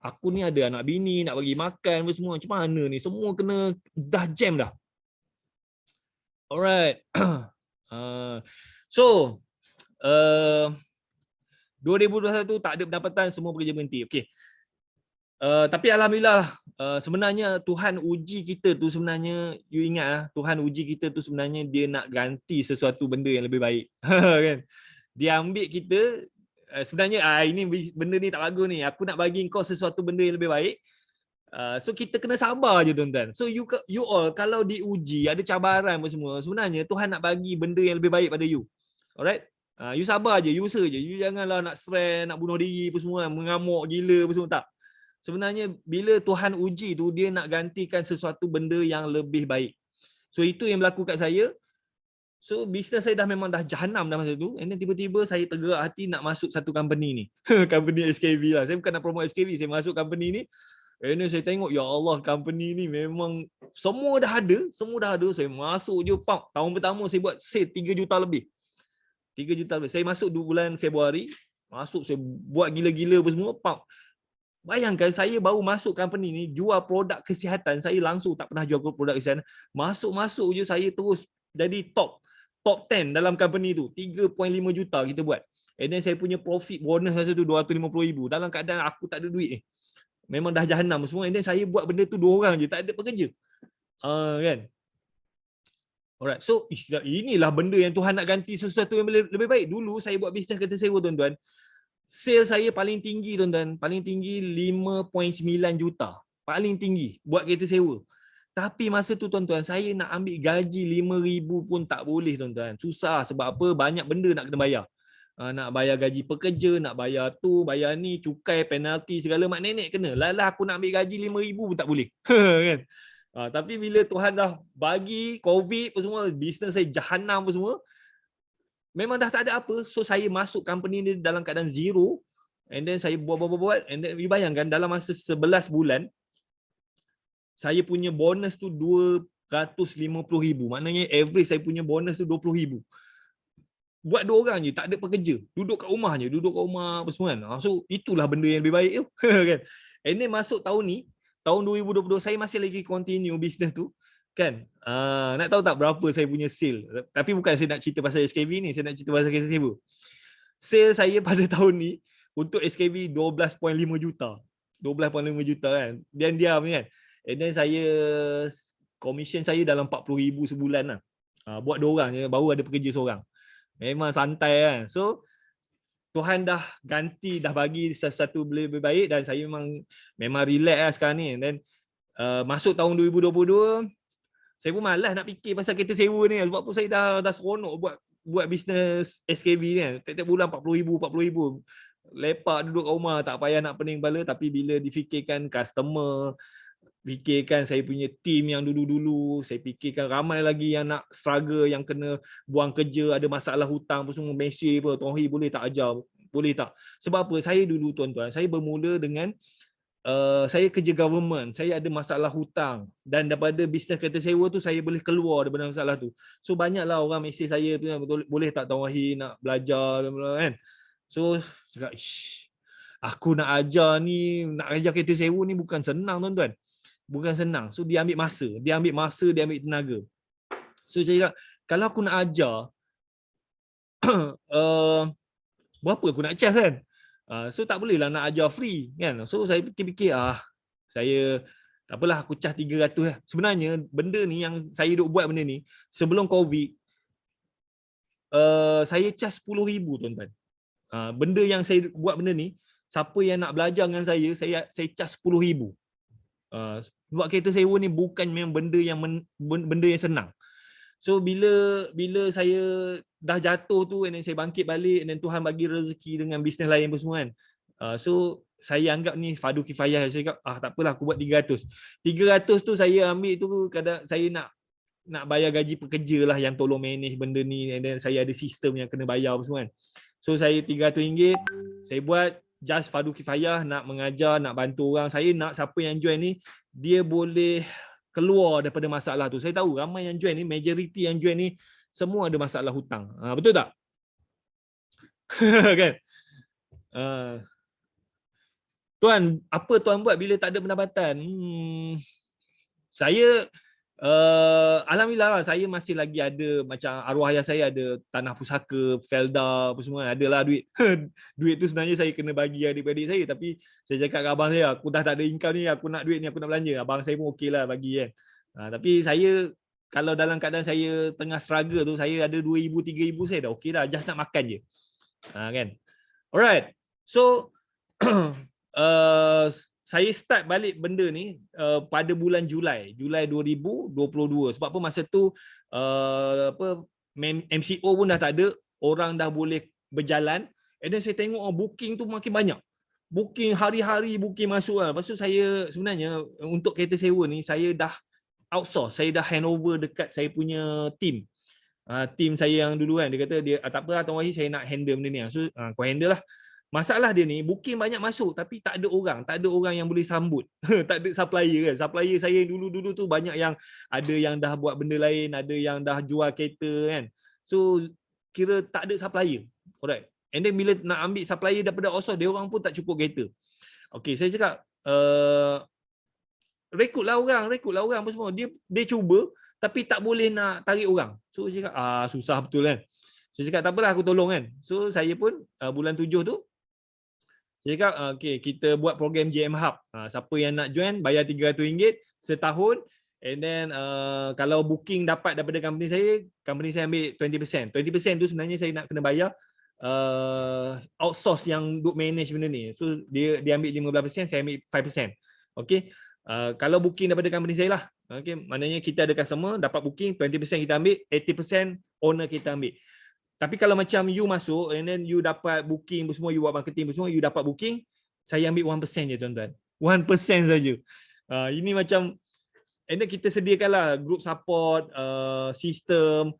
Aku ni ada anak bini, nak bagi makan apa semua. Macam mana ni? Semua kena dah jam dah. Alright. So 2021 tak ada pendapatan, semua bekerja berhenti. Okey. Tapi alhamdulillah sebenarnya Tuhan uji kita tu sebenarnya, you ingat Tuhan uji kita tu sebenarnya dia nak ganti sesuatu benda yang lebih baik. Kan? Dia ambil kita sebenarnya ini benda ni tak bagus ni. Aku nak bagi kau sesuatu benda yang lebih baik. So kita kena sabar je tuan-tuan. So you all kalau diuji, ada cabaran apa semua, sebenarnya Tuhan nak bagi benda yang lebih baik pada you. Alright? You sabar je, you usaha je. You janganlah nak stress, nak bunuh diri apa semua, mengamuk gila apa semua, tak. Sebenarnya bila Tuhan uji tu, dia nak gantikan sesuatu benda yang lebih baik. So itu yang berlaku kat saya. So bisnes saya memang dah jahanam dah masa tu. And then tiba-tiba saya tergerak hati nak masuk satu company ni. Company SKV lah. Saya bukan nak promote SKV, saya masuk company ni. And then saya tengok, ya Allah, company ni memang semua dah ada. Saya masuk je, tahun pertama saya buat sale 3 juta lebih. 3 juta lebih. Saya masuk 2 bulan Februari. Masuk saya buat gila-gila apa semua. Bayangkan saya baru masuk company ni, jual produk kesihatan, saya langsung tak pernah jual produk kesihatan. Masuk-masuk je saya terus jadi top 10 dalam company tu. 3.5 juta kita buat. And then saya punya profit bonus masa tu 250,000 dalam keadaan aku tak ada duit ni. Memang dah jahanam semua. And then saya buat benda tu 2 orang je, tak ada pekerja. Kan? Alright. So inilah benda yang Tuhan nak ganti sesuatu yang lebih baik. Dulu saya buat bisnes kereta sewa, tuan-tuan. Sale saya paling tinggi, tuan-tuan. Paling tinggi 5.9 juta. Paling tinggi buat kereta sewa. Tapi masa tu, tuan-tuan, saya nak ambil gaji 5,000 pun tak boleh, tuan-tuan. Susah sebab apa? Banyak benda nak kena bayar. Nak bayar gaji pekerja, nak bayar tu, bayar ni, cukai, penalti, segala mak nenek kena. Lalah aku nak ambil gaji 5,000 pun tak boleh. Kan? Tapi bila Tuhan dah bagi COVID pun semua, bisnes saya jahanam pun semua, memang dah tak ada apa. So saya masuk company ni dalam keadaan zero, and then saya buat, and then bayangkan dalam masa 11 bulan, saya punya bonus tu 250,000. Maknanya average saya punya bonus tu 20,000. Buat 2 orang je, tak ada pekerja. Duduk kat rumah je, duduk kat rumah apa semua kan. So itulah benda yang lebih baik tu. Kan? And then masuk tahun ni, tahun 2022, saya masih lagi continue bisnes tu. Kan? Nak tahu tak berapa saya punya sale? Tapi bukan saya nak cerita pasal SKV ni, saya nak cerita pasal kereta sewa. Sale saya pada tahun ni untuk SKV 12.5 juta. 12.5 juta kan. Dan diam kan. And then saya, commission saya dalam 40,000 sebulan lah. Buat 2 orang je, baru ada pekerja seorang. Memang santai kan. So Tuhan dah ganti, dah bagi sesuatu lebih baik, dan saya memang relax lah sekarang ni. Dan masuk tahun 2022, saya pun malas nak fikir pasal kereta sewa ni, sebab pun saya dah seronok buat bisnes SKV ni kan. Tiap-tiap bulan 40,000. Lepak duduk kat rumah, tak payah nak pening kepala. Tapi bila difikirkan customer, fikirkan saya punya team yang dulu-dulu, saya fikirkan ramai lagi yang nak struggle, yang kena buang kerja, ada masalah hutang pun semua, mesej pun, Tuan Hi boleh tak ajar? Boleh tak? Sebab apa? Saya dulu, tuan-tuan, saya bermula dengan saya kerja government, saya ada masalah hutang, dan daripada bisnes kereta sewa tu saya boleh keluar daripada masalah tu. So banyaklah orang mesej saya, boleh tak Tuan Hi nak belajar kan? So cakap, aku nak ajar ni, nak ajar kereta sewa ni bukan senang, tuan-tuan. Bukan senang. So dia ambil masa, dia ambil tenaga. So saya cakap, kalau aku nak ajar, berapa aku nak charge kan? So tak bolehlah nak ajar free kan. So saya fikir-fikir, saya tak apalah, aku charge 300 lah. Sebenarnya benda ni yang saya duk buat benda ni sebelum COVID, saya charge 10,000, tuan-tuan. Benda yang saya buat benda ni, siapa yang nak belajar dengan saya charge 10,000. Buat kereta sewa ni bukan memang benda yang senang. So bila saya dah jatuh tu, and then saya bangkit balik, and then Tuhan bagi rezeki dengan bisnes lain pun semua kan. So saya anggap ni fardu kifayah. Saya cakap, tak apalah, aku buat 300. 300 tu saya ambil tu, kadang saya nak bayar gaji pekerja lah yang tolong manage benda ni, and then saya ada sistem yang kena bayar pun semua kan. So saya RM300, saya buat just fardu kifayah, nak mengajar, nak bantu orang. Saya nak siapa yang join ni, dia boleh keluar daripada masalah tu. Saya tahu ramai yang join ni, majority yang join ni semua ada masalah hutang. Betul tak? Kan? Tuan, apa tuan buat bila tak ada pendapatan? Saya alhamdulillah lah, saya masih lagi ada, macam arwah ayah saya ada tanah pusaka, Felda apa semua, adalah duit. Duit tu sebenarnya saya kena bagi adik-adik saya, tapi saya cakap kat abang saya, aku dah tak ada income ni, aku nak duit ni, aku nak belanja. Abang saya pun okey lah bagi kan. Tapi saya, kalau dalam keadaan saya tengah struggle tu, saya ada 2,000, 3,000, saya dah okey dah, just nak makan je. Kan? Alright. So saya start balik benda ni pada bulan Julai 2022. Sebab apa, masa tu MCO pun dah tak ada, orang dah boleh berjalan. And then saya tengok booking tu makin banyak. Booking hari-hari booking masuk lah. Lepas tu saya sebenarnya untuk kereta sewa ni saya dah outsource, saya dah handover dekat saya punya team. Team saya yang dulu kan, dia kata dia tak apa Tuan Wahid, saya nak handle benda ni. So kau handle lah. Masalah dia ni, booking banyak masuk tapi tak ada orang yang boleh sambut. Tak ada supplier kan. Supplier saya dulu-dulu tu banyak yang ada yang dah buat benda lain, ada yang dah jual kereta kan. So kira tak ada supplier. Alright. And then bila nak ambil supplier daripada outsource, dia orang pun tak cukup kereta. Okey, saya cakap rekrutlah orang apa semua. Dia cuba tapi tak boleh nak tarik orang. So saya cakap susah betul kan. So saya cakap tak apalah, aku tolong kan. So saya pun bulan 7 tu saya cakap okey, kita buat program GM Hub. Siapa yang nak join bayar RM300 setahun, and then kalau booking dapat daripada company saya ambil 20%. 20% tu sebenarnya saya nak kena bayar outsource yang duk manage benda ni. So dia ambil 15%, saya ambil 5%. Okey. Kalau booking daripada company saya lah. Okey, maknanya kita ada customer dapat booking, 20% kita ambil, 80% owner kita ambil. Tapi kalau macam you masuk and then you dapat booking semua, you buat marketing semua, you dapat booking, saya ambil 1% je tuan-tuan. 1% saja. Ini macam, and then kita sediakanlah group support, sistem,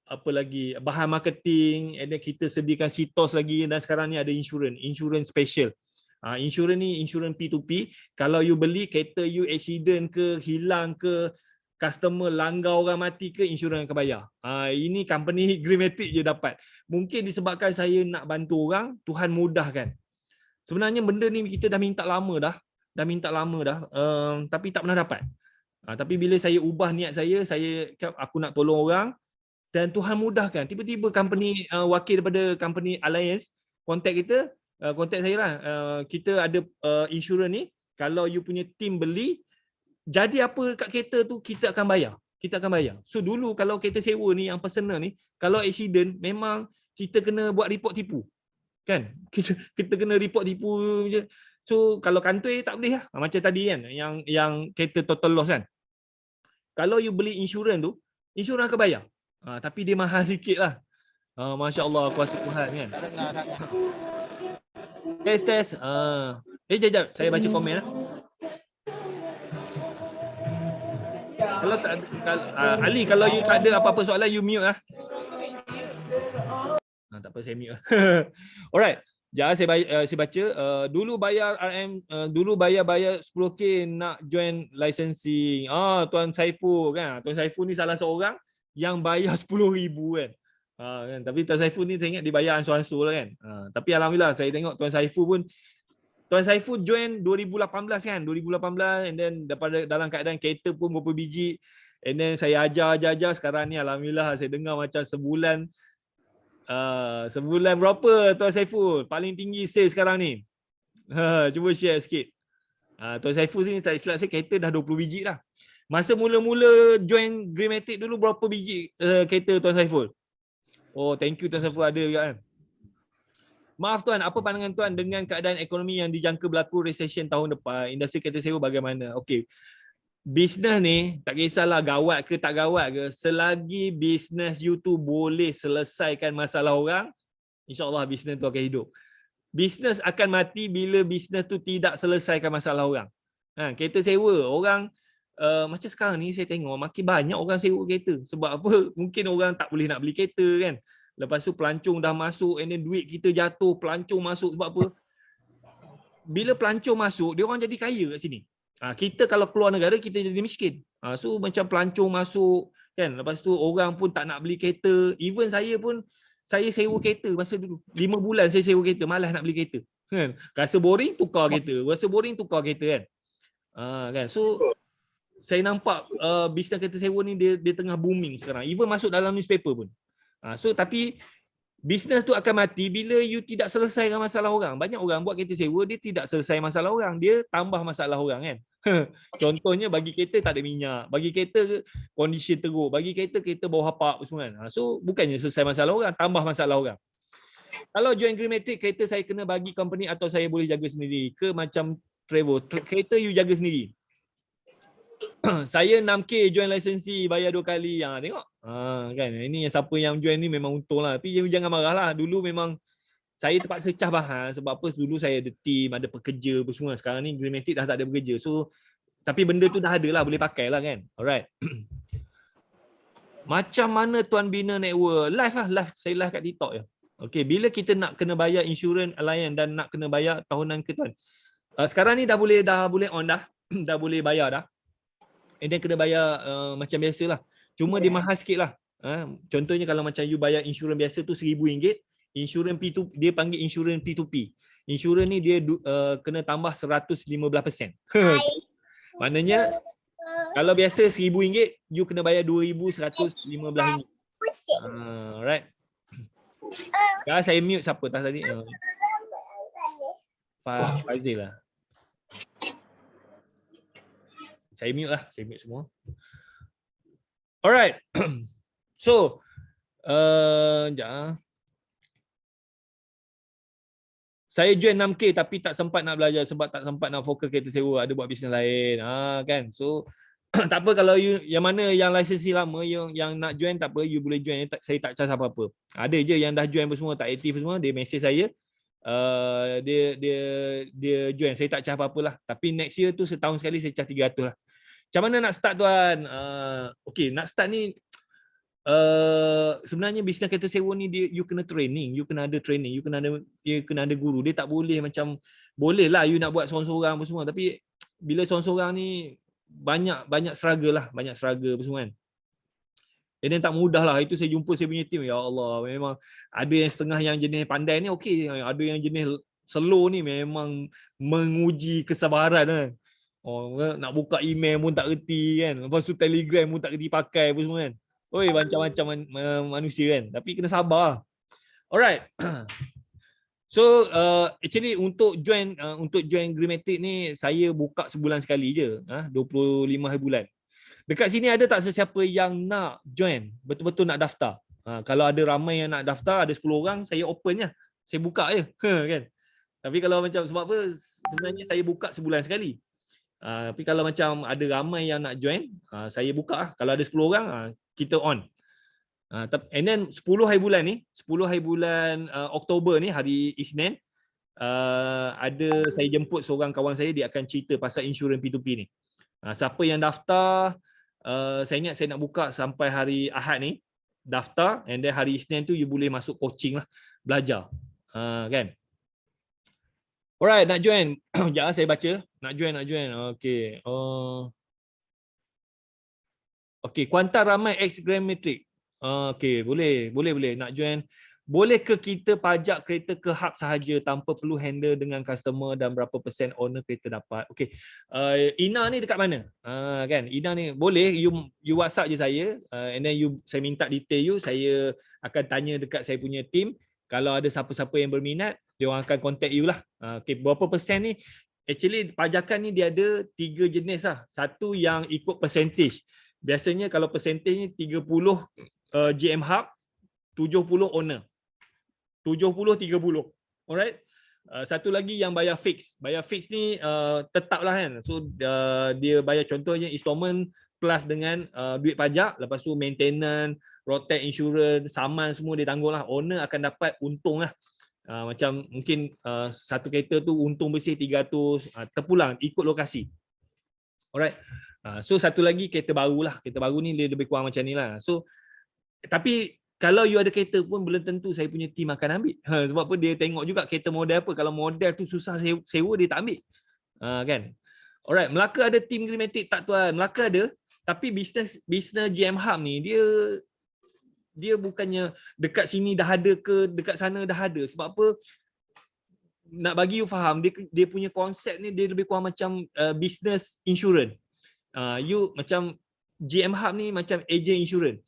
apa lagi, bahan marketing, and then kita sediakan sitos lagi, dan sekarang ni ada insurans special. Insurans ni insurans P2P. Kalau you beli kereta you accident ke, hilang ke, customer langgar orang mati ke, insurans akan bayar. Ini company Greenmatic je dapat. Mungkin disebabkan saya nak bantu orang, Tuhan mudahkan. Sebenarnya benda ni kita dah minta lama dah. Tapi tak pernah dapat. Tapi bila saya ubah niat saya aku nak tolong orang, dan Tuhan mudahkan. Tiba-tiba company wakil daripada company Alliance contact kita, contact saya lah. Kita ada insurans ni, kalau you punya team beli, jadi apa kat kereta tu kita akan bayar. So dulu kalau kereta sewa ni yang personal ni, kalau accident memang kita kena buat report tipu. Kan? Kita kena report tipu je. So kalau kantoi tak boleh lah. Macam tadi kan yang kereta total loss kan. Kalau you beli insurans tu, insurans akan bayar. Tapi dia mahal sikit lah. Masya-Allah, kuasa Tuhan kan. Test. Jap. Saya baca komen lah. Kalau tak Ali, kalau you tak ada apa-apa soalan, you mute lah. Tak apa, saya mute lah. Alright. Saya baca. Dulu bayar bayar 10K nak join licensing. Tuan Saiful kan. Tuan Saiful ni salah seorang yang bayar 10,000 kan. Kan. Tapi Tuan Saiful ni saya ingat dibayar ansur-ansur lah kan. Tapi alhamdulillah saya tengok Tuan Saiful join 2018 kan. 2018, and then dalam keadaan kereta pun berapa biji. And then saya ajar. Sekarang ni alhamdulillah saya dengar macam sebulan berapa Tuan Saiful? Paling tinggi sales sekarang ni. Cuba share sikit. Tuan Saiful ni tak silap saya kereta dah 20 biji lah. Masa mula-mula join Greenmatic dulu berapa biji kereta Tuan Saiful? Oh, thank you Tuan Saiful ada juga kan. Maaf tuan, apa pandangan tuan dengan keadaan ekonomi yang dijangka berlaku recession tahun depan? Industri kereta sewa bagaimana? Okey. Bisnes ni tak kisahlah gawat ke tak gawat ke, selagi bisnes you tu boleh selesaikan masalah orang, insya-Allah bisnes tu akan hidup. Bisnes akan mati bila bisnes tu tidak selesaikan masalah orang. Kereta sewa, orang macam sekarang ni saya tengok makin banyak orang sewa kereta. Sebab apa? Mungkin orang tak boleh nak beli kereta kan. Lepas tu pelancong dah masuk, and then duit kita jatuh, pelancong masuk. Sebab apa? Bila pelancong masuk, dia orang jadi kaya kat sini. Kita kalau keluar negara, kita jadi miskin. So macam pelancong masuk kan. Lepas tu orang pun tak nak beli kereta. Even saya pun, saya sewa kereta masa dulu. 5 bulan saya sewa kereta, malas nak beli kereta. Kan? Rasa boring, tukar kereta kan. Kan. So saya nampak bisnes kereta sewa ni dia tengah booming sekarang. Even masuk dalam newspaper pun. So tapi bisnes tu akan mati bila you tidak selesaikan masalah orang. Banyak orang buat kereta sewa, dia tidak selesai masalah orang, dia tambah masalah orang kan. Contohnya bagi kereta tak ada minyak, bagi kereta condition teruk, bagi kereta bau hapak semua kan. So bukannya selesai masalah orang, tambah masalah orang. Kalau join Greenmatic, kereta saya kena bagi company atau saya boleh jaga sendiri? Ke macam travel, kereta you jaga sendiri. Saya 6K join lisensi, bayar 2 kali. Tengok. Kan, ini siapa yang join ni memang untung lah. Tapi jangan marah lah. Dulu memang saya terpaksa cah bahan sebab apa, dulu saya ada team, ada pekerja apa semua. Sekarang ni Greenmatic dah tak ada pekerja. So tapi benda tu dah ada lah, boleh pakai lah kan. Alright. Macam mana tuan bina network? Live. Saya live kat TikTok je. Okay, bila kita nak kena bayar insurans alliance dan nak kena bayar tahunan ke tuan? Sekarang ni dah boleh on dah. Dah boleh bayar dah. And then kena bayar macam biasalah. Cuma dia mahal sikit lah. Contohnya kalau macam you bayar insurans biasa tu RM1,000, insurans P2, dia panggil insurans P2P. insurans ni dia kena tambah 115%. Maknanya kalau biasa RM1,000, you kena bayar RM2,115. Right. Sekarang saya mute siapa tadi? Fazil lah. Saya mute lah, saya mute semua. Alright. So, sekejap. Saya join 6K tapi tak sempat nak belajar sebab tak sempat nak fokus kereta sewa, ada buat bisnes lain. Kan. So tak apa kalau you yang mana yang lisensi lama yang nak join tak apa, you boleh join. Saya tak charge apa-apa. Ada je yang dah join semua tak aktif semua, dia message saya. Dia join. Saya tak charge apa-apa lah. Tapi next year tu setahun sekali saya charge 300 lah. Macam mana nak start tuan? Okay, nak start ni sebenarnya bisnes kereta sewa ni you kena training, you kena ada training, you kena ada guru. Dia tak boleh macam boleh lah you nak buat seorang-seorang apa semua, tapi bila seorang-seorang ni banyak struggle lah, banyak struggle apa semua kan. Jadi tak mudah lah. Itu saya jumpa saya punya team, ya Allah, memang ada yang setengah yang jenis pandai ni okey, ada yang jenis slow ni memang menguji kesabaran kan. Nak buka email pun tak reti kan. Lepas tu Telegram pun tak reti pakai apa semua kan. Oi, macam-macam manusia kan. Tapi kena sabar. Alright. So actually untuk join Greenmatic ni saya buka sebulan sekali je, 25 hari bulan. Dekat sini ada tak sesiapa yang nak join, betul-betul nak daftar? Kalau ada ramai yang nak daftar, ada 10 orang, saya open je. Saya buka je, kan. Tapi kalau macam sebab apa sebenarnya saya buka sebulan sekali. Tapi kalau macam ada ramai yang nak join, saya buka lah. Kalau ada 10 orang, kita on. And then 10 hari bulan ni, 10 hari bulan Oktober ni, hari Isnin, ada saya jemput seorang kawan saya, dia akan cerita pasal insurans P2P ni. Siapa yang daftar, saya ingat saya nak buka sampai hari Ahad ni, daftar, and then hari Isnin tu you boleh masuk coaching lah, belajar. Kan? Alright, nak join. Sekejap saya baca. Nak join. Okay. Okay, Kuantan ramai ex Greenmatic. Okay, boleh. Nak join. Boleh ke kita pajak kereta ke hub sahaja tanpa perlu handle dengan customer dan berapa persen owner kereta dapat? Okay. Ina ni dekat mana? Kan? Ina ni boleh you WhatsApp je saya, and then saya minta detail you, saya akan tanya dekat saya punya team. Kalau ada siapa-siapa yang berminat, dia orang akan contact you lah. Okay, berapa persen ni? Actually pajakan ni dia ada 3 jenis lah. Satu yang ikut percentage. Biasanya kalau percentage ni 30 GM hub, 70 owner. 70-30. Alright. Satu lagi yang bayar fix. Bayar fix ni tetap lah kan. So dia bayar contohnya installment plus dengan duit pajak. Lepas tu maintenance, road tax, insurance, saman semua dia tanggung lah. Owner akan dapat untung lah. Macam mungkin satu kereta tu untung bersih 300, terpulang ikut lokasi. Alright. So satu lagi kereta baru lah. Kereta baru ni dia lebih kurang macam ni lah. So tapi kalau you ada kereta pun belum tentu saya punya team akan ambil. Sebab apa dia tengok juga kereta model apa. Kalau model tu susah sewa dia tak ambil. Kan? Alright, Melaka ada team Greenmatic tak tuan? Melaka ada. Tapi bisnes GM Hub ni dia bukannya dekat sini dah ada ke dekat sana dah ada. Sebab apa? Nak bagi you faham, dia punya konsep ni dia lebih kurang macam business insurance. You macam GM Hub ni macam agent insurance.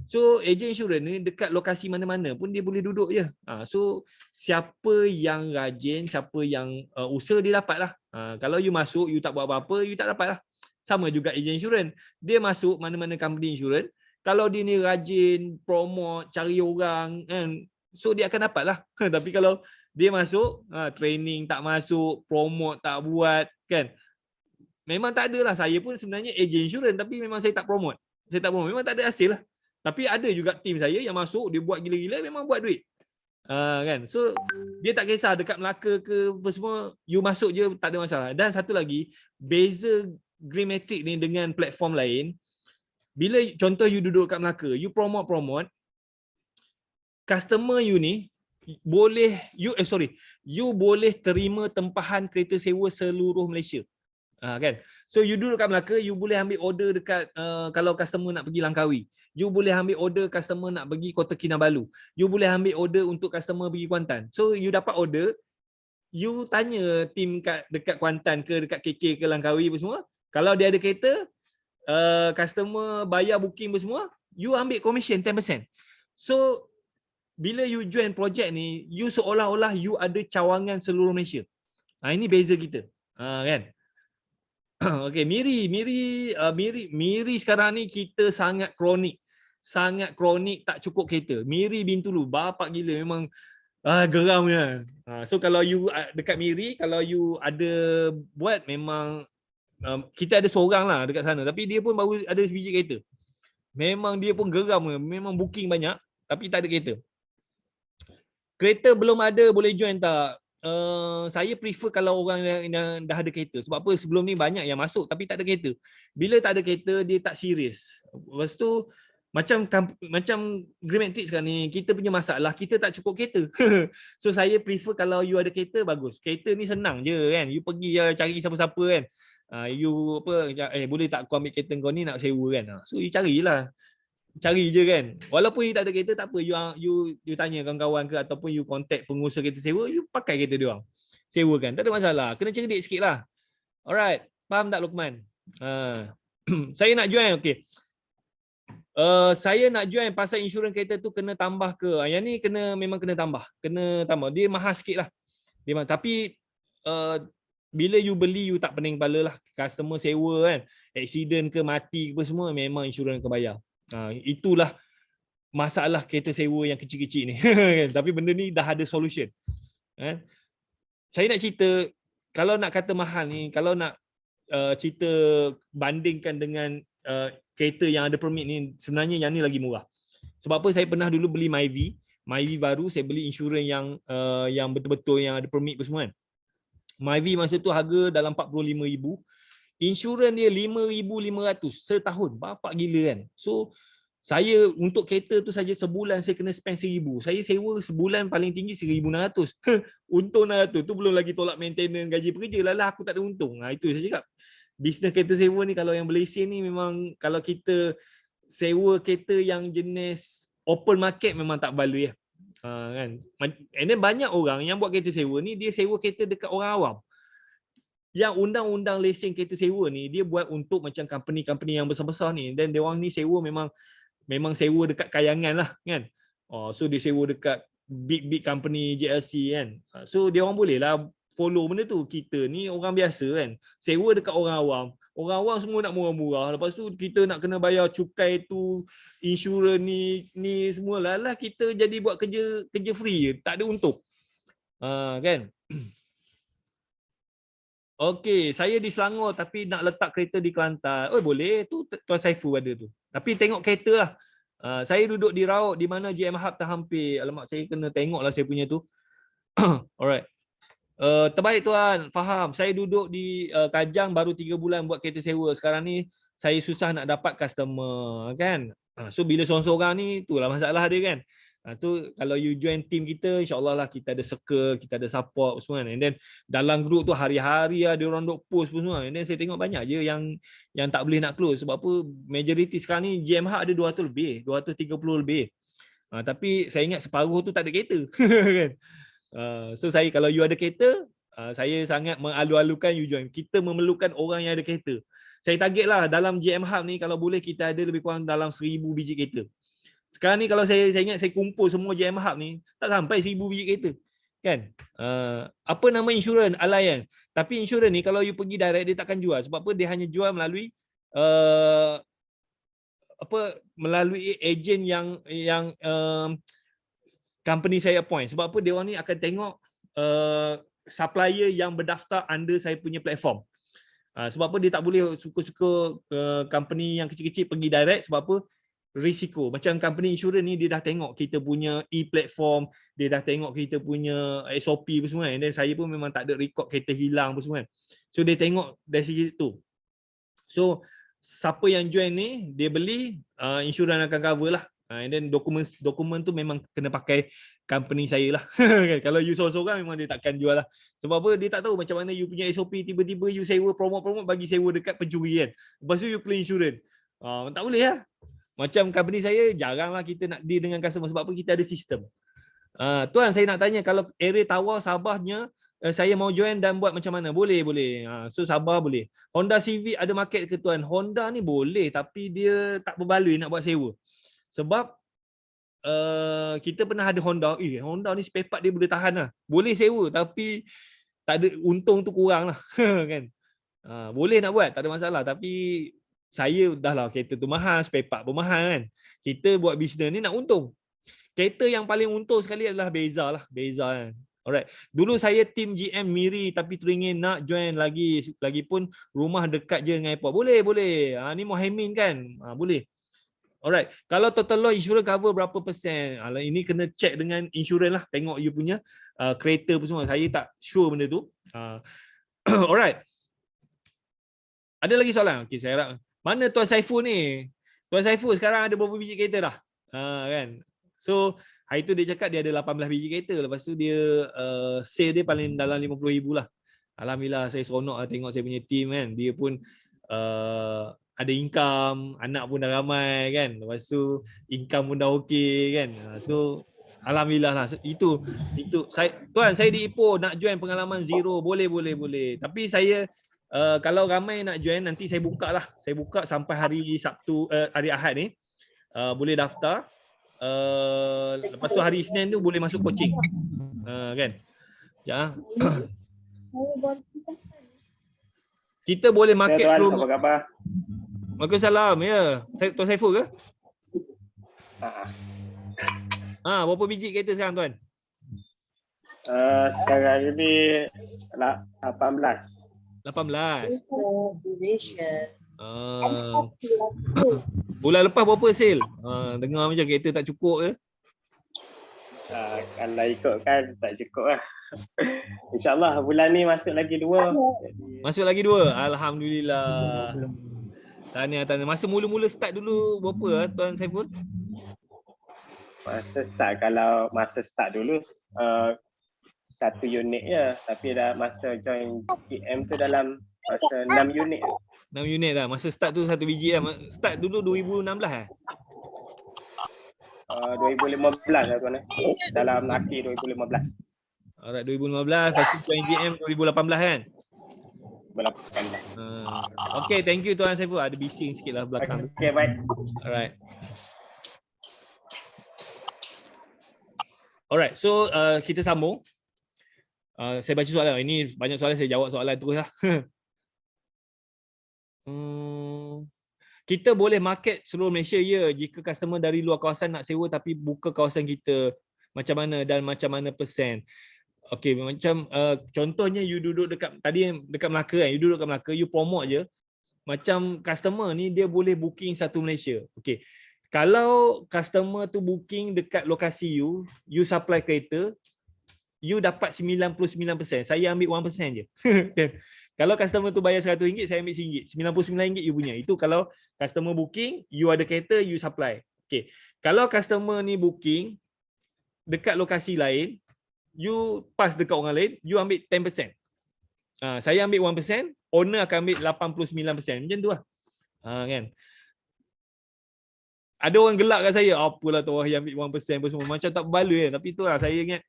So agent insurance ni dekat lokasi mana-mana pun dia boleh duduk je. So siapa yang rajin, siapa yang usaha dia dapat lah. Kalau you masuk, you tak buat apa-apa, you tak dapat lah. Sama juga agent insurance. Dia masuk mana-mana company insurance. Kalau dia ni rajin, promote, cari orang kan, so dia akan dapat lah. Tapi kalau dia masuk, training tak masuk, promote tak buat kan, memang tak ada lah. Saya pun sebenarnya agent insurance tapi memang saya tak promote. Memang tak ada hasil lah. Tapi ada juga tim saya yang masuk, dia buat gila-gila, memang buat duit. Kan? So, dia tak kisah dekat Melaka ke apa semua, you masuk je, tak ada masalah. Dan satu lagi, beza Greenmatic ni dengan platform lain, bila contoh you duduk kat Melaka, you promote, customer you ni, you boleh terima tempahan kereta sewa seluruh Malaysia. Kan? So you duduk kat Melaka, you boleh ambil order dekat kalau customer nak pergi Langkawi. You boleh ambil order customer nak pergi Kota Kinabalu. You boleh ambil order untuk customer pergi Kuantan. So you dapat order, you tanya tim dekat Kuantan ke, dekat KK ke Langkawi apa semua, kalau dia ada kereta, customer bayar booking apa semua, you ambil commission 10%. So bila you join project ni, you seolah-olah you ada cawangan seluruh Malaysia. Ini beza kita. Kan? Okey, Miri sekarang ni kita sangat kronik. Sangat kronik, tak cukup kereta. Miri Bintulu bapak gila, memang geramnya. So kalau you dekat Miri, kalau you ada buat, memang kita ada seorang lah dekat sana, tapi dia pun baru ada sebiji kereta. Memang dia pun geram, memang booking banyak tapi tak ada kereta. Kereta belum ada, boleh join tak? Saya prefer kalau orang yang dah ada kereta. Sebab apa? Sebelum ni banyak yang masuk tapi tak ada kereta. Bila tak ada kereta, dia tak serius. Lepas tu macam Green Matrix sekarang ni, kita punya masalah, kita tak cukup kereta. So saya prefer kalau you ada kereta, bagus. Kereta ni senang je kan. You pergi cari siapa-siapa kan. You boleh tak kau ambil kereta kau ni, nak sewa kan. So you carilah. Cari je kan. Walaupun you tak ada kereta, tak apa, you tanya kawan-kawan ke, ataupun you contact pengusaha kereta sewa, you pakai kereta dia orang. Sewakan, tak ada masalah. Kena cerdik sikitlah. Alright, faham tak Luqman? Saya nak join, okey. Saya nak join pasal insurans kereta tu kena tambah ke? Yang ni memang kena tambah. Kena tambah. Dia mahal sikitlah. Tapi bila you beli, you tak pening kepala lah. Customer sewa kan, accident ke, mati ke semua, memang insurans akan bayar. Itulah masalah kereta sewa yang kecil-kecil ni. Tapi benda ni dah ada solution. Saya nak cerita, kalau nak kata mahal ni, kalau nak cerita bandingkan dengan kereta yang ada permit ni, sebenarnya yang ni lagi murah. Sebab apa? Saya pernah dulu beli Myvi baru, saya beli insurans yang betul-betul yang ada permit semua kan. Myvi masa tu harga dalam 45,000. Insurans dia 5,500 setahun. Bapak gila kan. So saya untuk kereta tu saja sebulan saya kena spend 1,000. Saya sewa sebulan paling tinggi 1,600. Untung 600 tu belum lagi tolak maintenance, gaji pekerja. Lah aku tak ada untung. Itu saya cakap. Bisnes kereta sewa ni kalau yang Malaysia ni, memang kalau kita sewa kereta yang jenis open market memang tak baloi ya. Kan. And then banyak orang yang buat kereta sewa ni, dia sewa kereta dekat orang awam. Yang undang-undang lesen kereta sewa ni, dia buat untuk macam company-company yang besar-besar ni, dan dia orang ni sewa memang sewa dekat kayangan lah kan. So dia sewa dekat big company JLC kan. So dia orang boleh lah follow benda tu. Kita ni orang biasa kan, sewa dekat orang awam. Orang awam semua nak murah-murah. Lepas tu kita nak kena bayar cukai tu, insurans ni semua lah. Kita jadi buat kerja free je, tak ada untung. Kan. Okey, saya di Selangor tapi nak letak kereta di Kelantan. Oh boleh, tu Tuan Saiful ada tu. Tapi tengok kereta lah. Saya duduk di Rauk, di mana GM Hub terhampir. Alamak, saya kena tengok lah saya punya tu. Alright. Terbaik tuan, faham. Saya duduk di Kajang baru 3 bulan buat kereta sewa. Sekarang ni saya susah nak dapat customer kan. So bila seorang-seorang ni, itulah masalah dia kan. Tu kalau you join team kita, insyaAllah lah kita ada circle, kita ada support semua kan. And then dalam group tu hari-hari ada orang duk post semua. And then saya tengok banyak je yang tak boleh nak close. Sebab apa, majority sekarang ni GM Hub ada 200 lebih, 230 lebih. Tapi saya ingat separuh tu tak ada kereta. Kan? So saya, kalau you ada kereta, saya sangat mengalu-alukan you join. Kita memerlukan orang yang ada kereta. Saya target lah dalam GM Hub ni, kalau boleh kita ada lebih kurang dalam 1,000 biji kereta. Sekarang ni kalau saya ingat saya kumpul semua GM Hub ni, tak sampai 1,000 biji kereta. Kan? Apa nama insurans? Alliance. Tapi insurans ni kalau you pergi direct, dia takkan jual. Sebab apa? Dia hanya jual melalui melalui ejen yang company saya appoint. Sebab apa? Dia orang ni akan tengok supplier yang berdaftar under saya punya platform. Sebab apa? Dia tak boleh suka-suka company yang kecil-kecil pergi direct. Sebab apa? Risiko. Macam company insurans ni, dia dah tengok kita punya e-platform, dia dah tengok kita punya SOP apa semua. And then saya pun memang tak ada record kereta hilang apa semua kan. So dia tengok dari segi tu. So siapa yang join ni, dia beli, insurans akan cover lah. And then dokumen tu memang kena pakai company saya lah. Kalau you seorang-seorang memang dia takkan jual lah. Sebab apa? Dia tak tahu macam mana you punya SOP, tiba-tiba you sewa promote bagi sewa dekat pencuri kan. Lepas tu you claim insurans. Tak boleh lah. Macam company saya, jaranglah kita nak deal dengan customer. Sebab apa? Kita ada sistem. Tuan, saya nak tanya, kalau area Tawau, Sabahnya saya mau join dan buat macam mana? Boleh, boleh. So sabar boleh. Honda Civic ada market ke tuan? Honda ni boleh tapi dia tak berbaloi nak buat sewa. Sebab kita pernah ada Honda, Honda ni spare part dia boleh tahan lah. Boleh sewa tapi tak ada untung tu kurang lah kan. Boleh nak buat, tak ada masalah tapi saya dah lah kereta tu mahal, spare part pun mahal kan. Kita buat bisnes ni nak untung. Kereta yang paling untung sekali adalah Beza lah, Beza kan. Alright. Dulu saya tim GM Miri tapi teringin nak join lagipun rumah dekat je dengan airport. Boleh, boleh. Ni Mohamed kan. Boleh. Alright. Kalau total loss insurance cover berapa persen? Ini kena check dengan insurance lah. Tengok you punya kereta pun semua. Saya tak sure benda tu. Alright. Ada lagi soalan? Okey, saya harap. Mana Tuan Saiful ni? Tuan Saiful sekarang ada berapa biji kereta dah? Kan? So, hari tu dia cakap dia ada 18 biji kereta. Lepas tu dia sale dia paling dalam 50,000 lah. Alhamdulillah saya seronok lah tengok saya punya team kan. Dia pun ada income, anak pun dah ramai kan. Lepas tu income pun dah okey kan. So alhamdulillah lah. Itu saya tuan, saya di Ipoh nak join pengalaman zero. Boleh. Tapi saya kalau ramai nak join nanti saya buka lah. Saya buka sampai hari Sabtu, hari Ahad ni. Boleh daftar. Lepas tu hari Isnin tu boleh masuk coaching. Kan? Ya. Kita boleh market sebelum. Apa khabar? Waalaikumsalam. Ya. Tuan Saiful ke? Berapa biji kereta sekarang tuan? Sekarang ini 18. 18. Bulan lepas berapa sale? Dengar macam kereta tak cukup ke? Kalau ikutkan tak cukup lah. InsyaAllah bulan ni masuk lagi 2. Masuk lagi 2? Alhamdulillah. Tahniah. Masa mula-mula start dulu berapa Tuan Saiful? Masa start dulu 1 unit je. Tapi dah masa join GM tu dalam masa 6 unit. 6 unit dah. Masa start tu 1 biji lah. Start dulu 2016 eh? 2015 lah tuan. Dalam akhir 2015. Alright, 2015. Lepas tu join GM 2018 kan? 2018. Okay, thank you Tuan Saiful. Ada bising sikit lah belakang. Okay, baik. Alright, so kita sambung. Saya baca soalan. Ini banyak soalan, saya jawab soalan terus lah. Kita boleh market seluruh Malaysia ya jika customer dari luar kawasan nak sewa tapi buka kawasan kita. Macam mana dan macam mana persen? Okey, macam contohnya you duduk dekat Melaka kan. You duduk dekat Melaka, you promote je. Macam customer ni dia boleh booking satu Malaysia. Okey. Kalau customer tu booking dekat lokasi you supply kereta, you dapat 99%. Saya ambil 1% je. Kalau customer tu bayar RM100, saya ambil RM1. RM99 you punya. Itu kalau customer booking, you ada kereta, you supply. Okay. Kalau customer ni booking dekat lokasi lain, you pass dekat orang lain, you ambil 10%. Saya ambil 1%, owner akan ambil 89%. Macam tu lah. Kan? Ada orang gelak kat saya, apalah tu yang ambil 1% pun semua. Macam tak berbaloi kan. Tapi itulah saya ingat,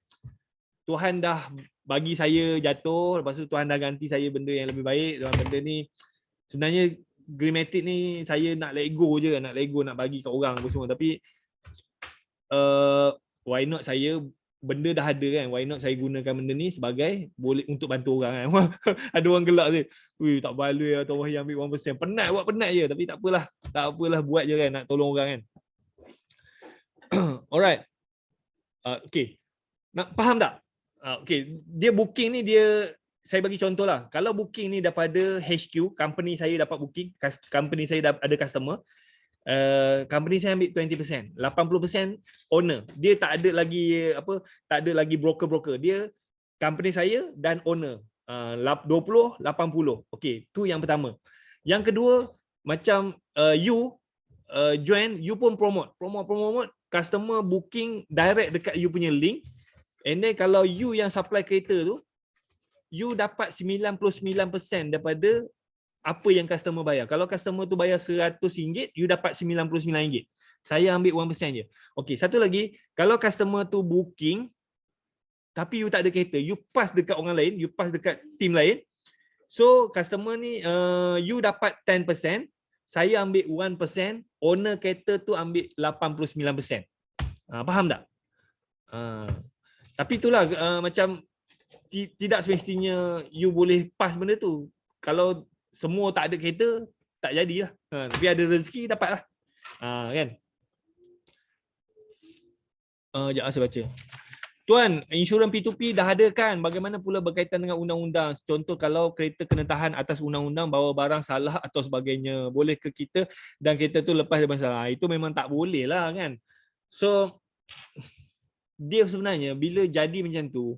Tuhan dah bagi saya jatuh, lepas tu Tuhan dah ganti saya benda yang lebih baik. Dan benda ni sebenarnya Greenmatic ni saya nak let go je, nak bagi kat orang apa semua. Tapi why not saya, benda dah ada kan, why not saya gunakan benda ni sebagai boleh untuk bantu orang kan. Ada orang gelak je, weh tak baloi atau wah yang ambil 1%. Penat je, tapi tak apalah buat je kan, nak tolong orang kan. Alright. Okay. Nak faham tak? Okay, dia booking ni saya bagi contoh lah. Kalau booking ni daripada HQ, company saya dapat booking, company saya ada customer, company saya ambil 20%, 80% owner. Dia tak ada lagi broker-broker. Dia company saya dan owner. 20-80. Okey, tu yang pertama. Yang kedua, macam you join, you pun promote, customer booking direct dekat you punya link. And then kalau you yang supply kereta tu, you dapat 99% daripada apa yang customer bayar. Kalau customer tu bayar RM100, you dapat RM99. Saya ambil 1% je. Okey, satu lagi, kalau customer tu booking tapi you tak ada kereta, you pass dekat orang lain, you pass dekat team lain. So customer ni you dapat 10%, saya ambil 1%, owner kereta tu ambil 89%. Faham tak? Tapi itulah macam tidak semestinya you boleh pass benda tu. Kalau semua tak ada kereta, tak jadilah. Tapi ada rezeki dapatlah. Kan? Sekejap saya baca. Tuan, insurans P2P dah ada kan? Bagaimana pula berkaitan dengan undang-undang? Contoh kalau kereta kena tahan atas undang-undang, bawa barang salah atau sebagainya. Boleh ke kita dan kereta tu lepas dari masalah? Itu memang tak boleh lah kan? So, dia sebenarnya bila jadi macam tu,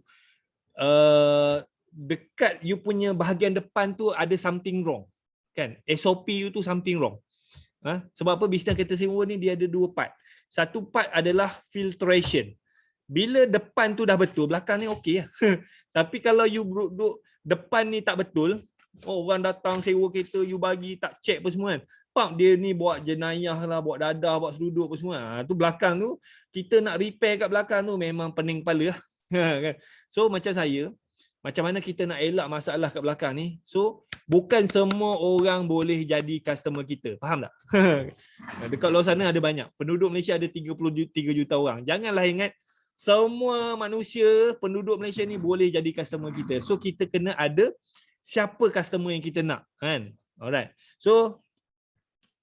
dekat you punya bahagian depan tu ada something wrong. Kan? SOP you tu something wrong. Sebab apa? Bisnes kereta sewa ni dia ada dua part. Satu part adalah filtration. Bila depan tu dah betul, belakang ni okey lah. Tapi kalau you duduk depan ni tak betul, orang datang sewa kereta, you bagi tak check apa semua kan. Pak dia ni buat jenayah lah, buat dadah, buat seruduk apa semua. Tu belakang tu, kita nak repair kat belakang tu memang pening kepala lah. Kan? So macam saya, macam mana kita nak elak masalah kat belakang ni. So bukan semua orang boleh jadi customer kita. Faham tak? Dekat luar sana ada banyak. Penduduk Malaysia ada 33 juta orang. Janganlah ingat semua manusia, penduduk Malaysia ni boleh jadi customer kita. So kita kena ada siapa customer yang kita nak, kan? Alright. So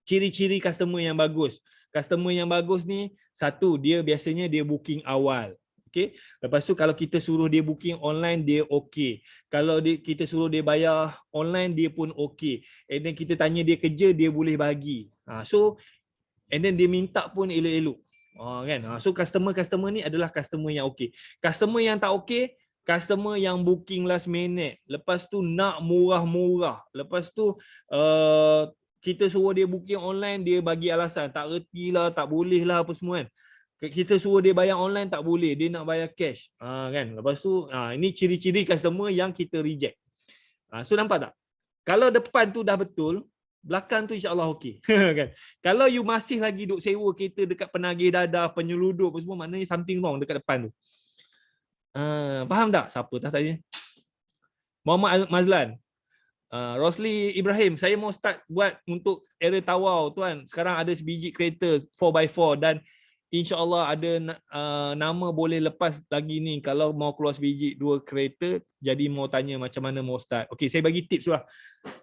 ciri-ciri customer yang bagus. Customer yang bagus ni, satu, dia biasanya dia booking awal. Okay. Lepas tu kalau kita suruh dia booking online, dia okey. Kalau kita suruh dia bayar online, dia pun okey. And then kita tanya dia kerja, dia boleh bagi. So and then dia minta pun elok-elok. Kan? So customer ni adalah customer yang okey. Customer yang tak okey, customer yang booking last minute. Lepas tu nak murah-murah. Lepas tu kita suruh dia booking online, dia bagi alasan tak reti lah, tak boleh lah apa semua kan. Kita suruh dia bayar online tak boleh, dia nak bayar cash. Kan? Lepas tu ini ciri-ciri customer yang kita reject. So nampak tak? Kalau depan tu dah betul, belakang tu insya-Allah okey. Kan? Kalau you masih lagi duk sewa kereta dekat penagih dadah, penyelundup apa semua, maknanya something wrong dekat depan tu. Faham tak? Siapa tak tanya? Muhammad Mazlan. Rosli Ibrahim, saya mau start buat untuk area Tawau tuan. Sekarang ada sebiji kereta 4x4 dan insya-Allah ada nama boleh lepas lagi ni kalau mau keluar sebiji 2 kereta. Jadi mau tanya macam mana mau start. Okey, saya bagi tips lah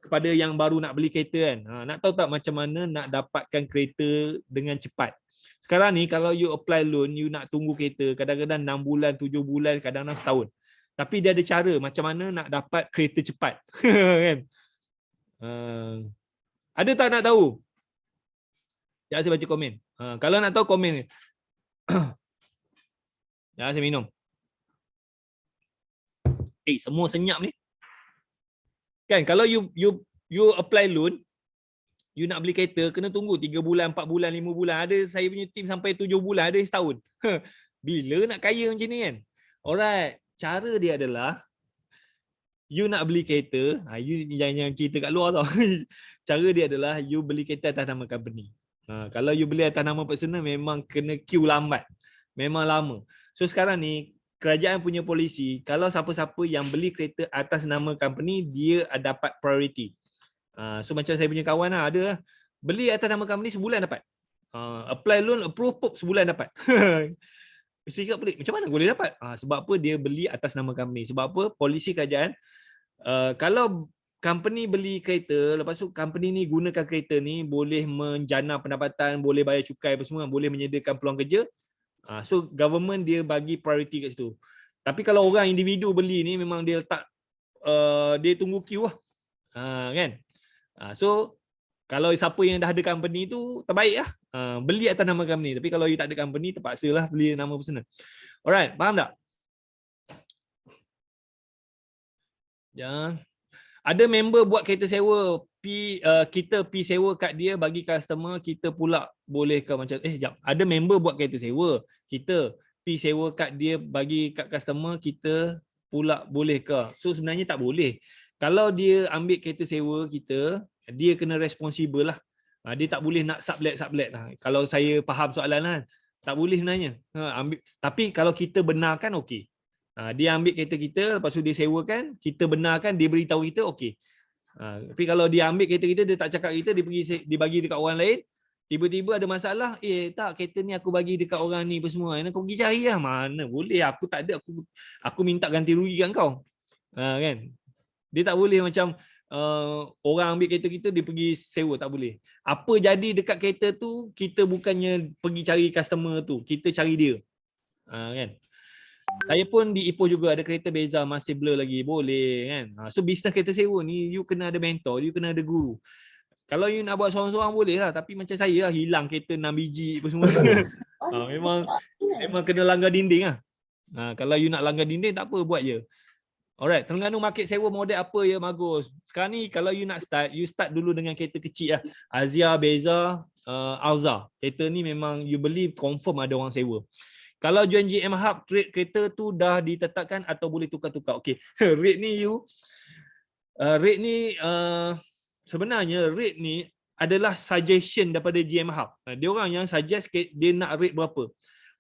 kepada yang baru nak beli kereta kan. Nak tahu tak macam mana nak dapatkan kereta dengan cepat. Sekarang ni kalau you apply loan, you nak tunggu kereta kadang-kadang 6 bulan, 7 bulan, kadang-kadang setahun. Tapi dia ada cara macam mana nak dapat kereta cepat. Kan? Ada tak nak tahu? Ya, saya baca komen. Kalau nak tahu komen. Ya, saya minum. Semua senyap ni. Kan kalau you apply loan, you nak beli kereta kena tunggu 3 bulan, 4 bulan, 5 bulan. Ada saya punya team sampai 7 bulan, ada setahun. Bila nak kaya macam ni kan? Alright. Cara dia adalah you nak beli kereta, you jangan cerita kat luar tau. Cara dia adalah you beli kereta atas nama company. Kalau you beli atas nama personal memang kena queue lambat. Memang lama. So sekarang ni kerajaan punya polisi, kalau siapa-siapa yang beli kereta atas nama company, dia dapat priority. So macam saya punya kawan lah, ada beli atas nama company sebulan dapat. Apply loan, approve pop sebulan dapat. Sikap pelik. Macam mana boleh dapat? Sebab apa dia beli atas nama company? Sebab apa? Polisi kerajaan, kalau company beli kereta, lepas tu company ni gunakan kereta ni, boleh menjana pendapatan, boleh bayar cukai apa semua, boleh menyediakan peluang kerja. So government dia bagi priority kat situ. Tapi kalau orang individu beli ni, memang dia letak, dia tunggu queue lah. Kan? So kalau siapa yang dah ada company tu, terbaik lah. Beli atas nama company. Tapi kalau you tak ada company, terpaksa lah beli nama personal. Alright, faham tak? Ya. Ada member buat kereta sewa, kita pi sewa kat dia bagi customer, kita pula boleh ke macam ada member buat kereta sewa, kita pi sewa kat dia bagi kat customer, kita pula boleh ke? So sebenarnya tak boleh. Kalau dia ambil kereta sewa kita, dia kena responsible lah. Dia tak boleh nak sublet lah. Kalau saya faham soalan lah, tak boleh sebenarnya. Ambil. Tapi kalau kita benarkan okey. Dia ambil kereta kita, lepas tu dia sewakan, kita benarkan, dia beritahu kita, okey. Tapi kalau dia ambil kereta kita, dia tak cakap kita, dia bagi dekat orang lain, tiba-tiba ada masalah, tak, kereta ni aku bagi dekat orang ni apa semua. Kau pergi cari lah. Mana boleh, aku tak ada, aku minta ganti rugi kat kau. Kan? Dia tak boleh macam orang ambil kereta kita, dia pergi sewa, tak boleh. Apa jadi dekat kereta tu, kita bukannya pergi cari customer tu, kita cari dia. Kan? Saya pun di Ipoh juga ada kereta Beza masih blur lagi, boleh kan. So bisnes kereta sewa ni you kena ada mentor, you kena ada guru. Kalau you nak buat seorang-seorang boleh lah, tapi macam saya lah, hilang kereta 6 biji apa semua. Memang kena langgar dinding lah. Kalau you nak langgar dinding tak apa, buat je. Alright, Terengganu market sewa model apa ya bagus. Sekarang ni kalau you nak start, you start dulu dengan kereta kecil lah. Azia, Beza, Alza. Kereta ni memang you beli confirm ada orang sewa. Kalau join GM Hub, rate kereta tu dah ditetapkan atau boleh tukar-tukar. Okey, rate ni sebenarnya rate ni adalah suggestion daripada GM Hub. Dia orang yang suggest dia nak rate berapa.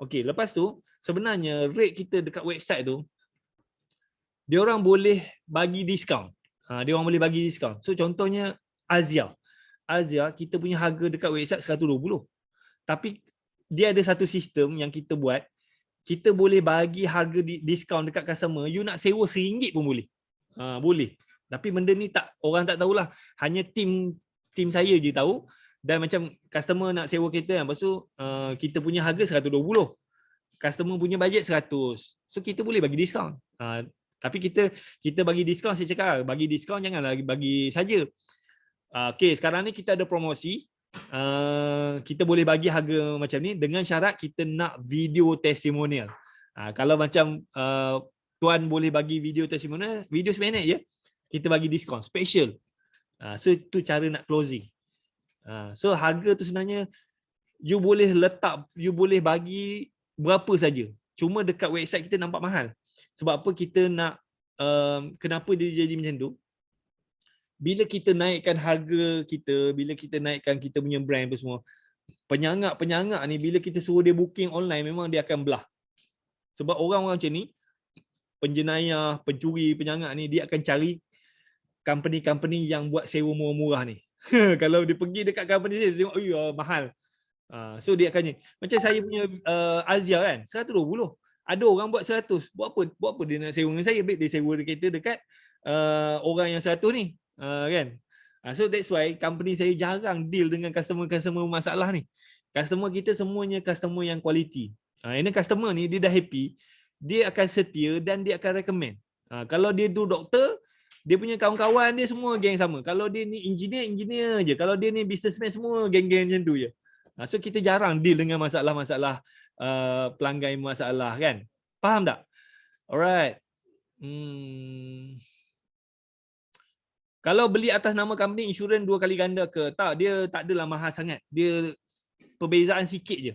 Okey, lepas tu sebenarnya rate kita dekat website tu dia orang boleh bagi diskaun. Dia orang boleh bagi diskaun. So contohnya Azia kita punya harga dekat website 120. Tapi dia ada satu sistem yang kita buat, kita boleh bagi harga diskaun dekat customer, you nak sewa RM1 pun boleh. Boleh. Tapi benda ni orang tak tahulah. Hanya tim saya je tahu. Dan macam customer nak sewa kereta kan, lepas tu kita punya harga 120. Customer punya bajet 100. So kita boleh bagi diskaun. Tapi kita bagi diskaun, saya cakap bagi diskaun janganlah bagi saja. Okey, sekarang ni kita ada promosi. Kita boleh bagi harga macam ni dengan syarat kita nak video testimonial. Kalau macam tuan boleh bagi video testimonial, video seminit je, kita bagi diskaun special. So itu cara nak closing. So harga tu sebenarnya you boleh letak, you boleh bagi berapa saja. Cuma dekat website kita nampak mahal. Sebab apa kita nak kenapa dia jadi macam tu? Bila kita naikkan harga kita, bila kita naikkan kita punya brand apa semua, penyangak ni bila kita suruh dia booking online memang dia akan belah. Sebab orang-orang macam ni, penjenayah, pencuri, penyangak ni dia akan cari company-company yang buat sewa murah-murah ni. Kalau dia pergi dekat company dia tengok mahal. So dia akan macam saya punya Azia kan, 120. Ada orang buat 100. Buat apa dia nak sewa dengan saya? Baik dia sewa kereta dekat orang yang 100 ni. Kan? So that's why company saya jarang deal dengan customer masalah ni. Customer kita semuanya customer yang quality. Ini customer ni dia dah happy, dia akan setia dan dia akan recommend. Kalau dia tu doktor, dia punya kawan-kawan dia semua geng sama. Kalau dia ni engineer je. Kalau dia ni businessman, semua geng-geng macam tu je. So kita jarang deal dengan masalah-masalah pelanggan masalah kan. Faham tak? Alright. Kalau beli atas nama company, insurans 2 kali ganda ke? Tak, dia tak adalah mahal sangat. Dia perbezaan sikit je.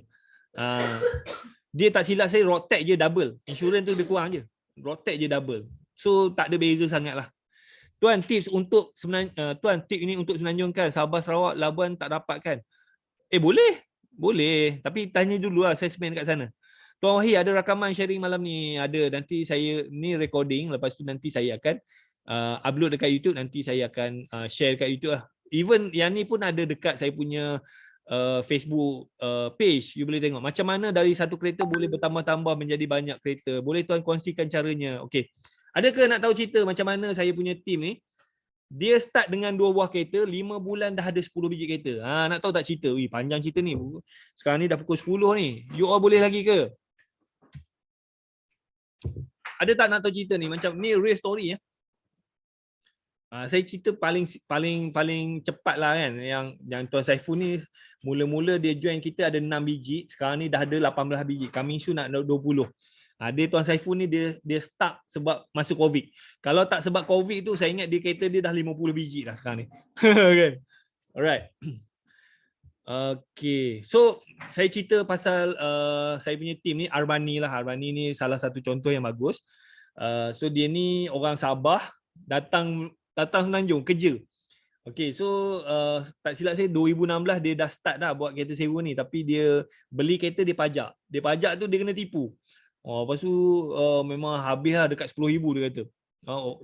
Dia tak silap saya, road tax je double. Insurans tu lebih kurang je. Road tax je double. So tak ada beza sangat lah. Tuan, tips untuk Tuan, tip ini untuk Semenanjung kan? Sabah, Sarawak, Labuan tak dapat kan? Boleh. Boleh. Tapi tanya dulu lah assessment kat sana. Tuan Wahid, ada rakaman sharing malam ni? Ada. Nanti saya ni recording. Lepas tu nanti saya akan upload dekat YouTube, nanti saya akan share dekat YouTube lah. Even yang ni pun ada dekat saya punya Facebook page. You boleh tengok macam mana dari satu kereta boleh bertambah-tambah menjadi banyak kereta. Boleh tuan kongsikan caranya. Okey. Adakah nak tahu cerita macam mana saya punya team ni? Dia start dengan 2 buah kereta, 5 bulan dah ada 10 biji kereta. Nak tahu tak cerita? Panjang cerita ni. Sekarang ni dah pukul 10 ni. You all boleh lagi ke? Ada tak nak tahu cerita ni? Macam ni real story ya. Saya cerita paling cepat lah kan, yang Tuan Saiful ni mula-mula dia join kita ada 6 biji, sekarang ni dah ada 18 biji, coming soon nak 20. Dia Tuan Saiful ni dia start sebab masa Covid. Kalau tak sebab Covid tu saya ingat dia kereta dia dah 50 biji dah sekarang ni. Kan? Alright. Okay, so saya cerita pasal saya punya team ni, Arbani lah. Arbani ni salah satu contoh yang bagus. So dia ni orang Sabah, datang Semenanjung kerja. Okay, so tak silap saya 2016 dia dah start dah buat kereta sewa ni, tapi dia beli kereta dia pajak. Dia pajak tu dia kena tipu. Lepas tu memang habis lah dekat 10,000 dia kata.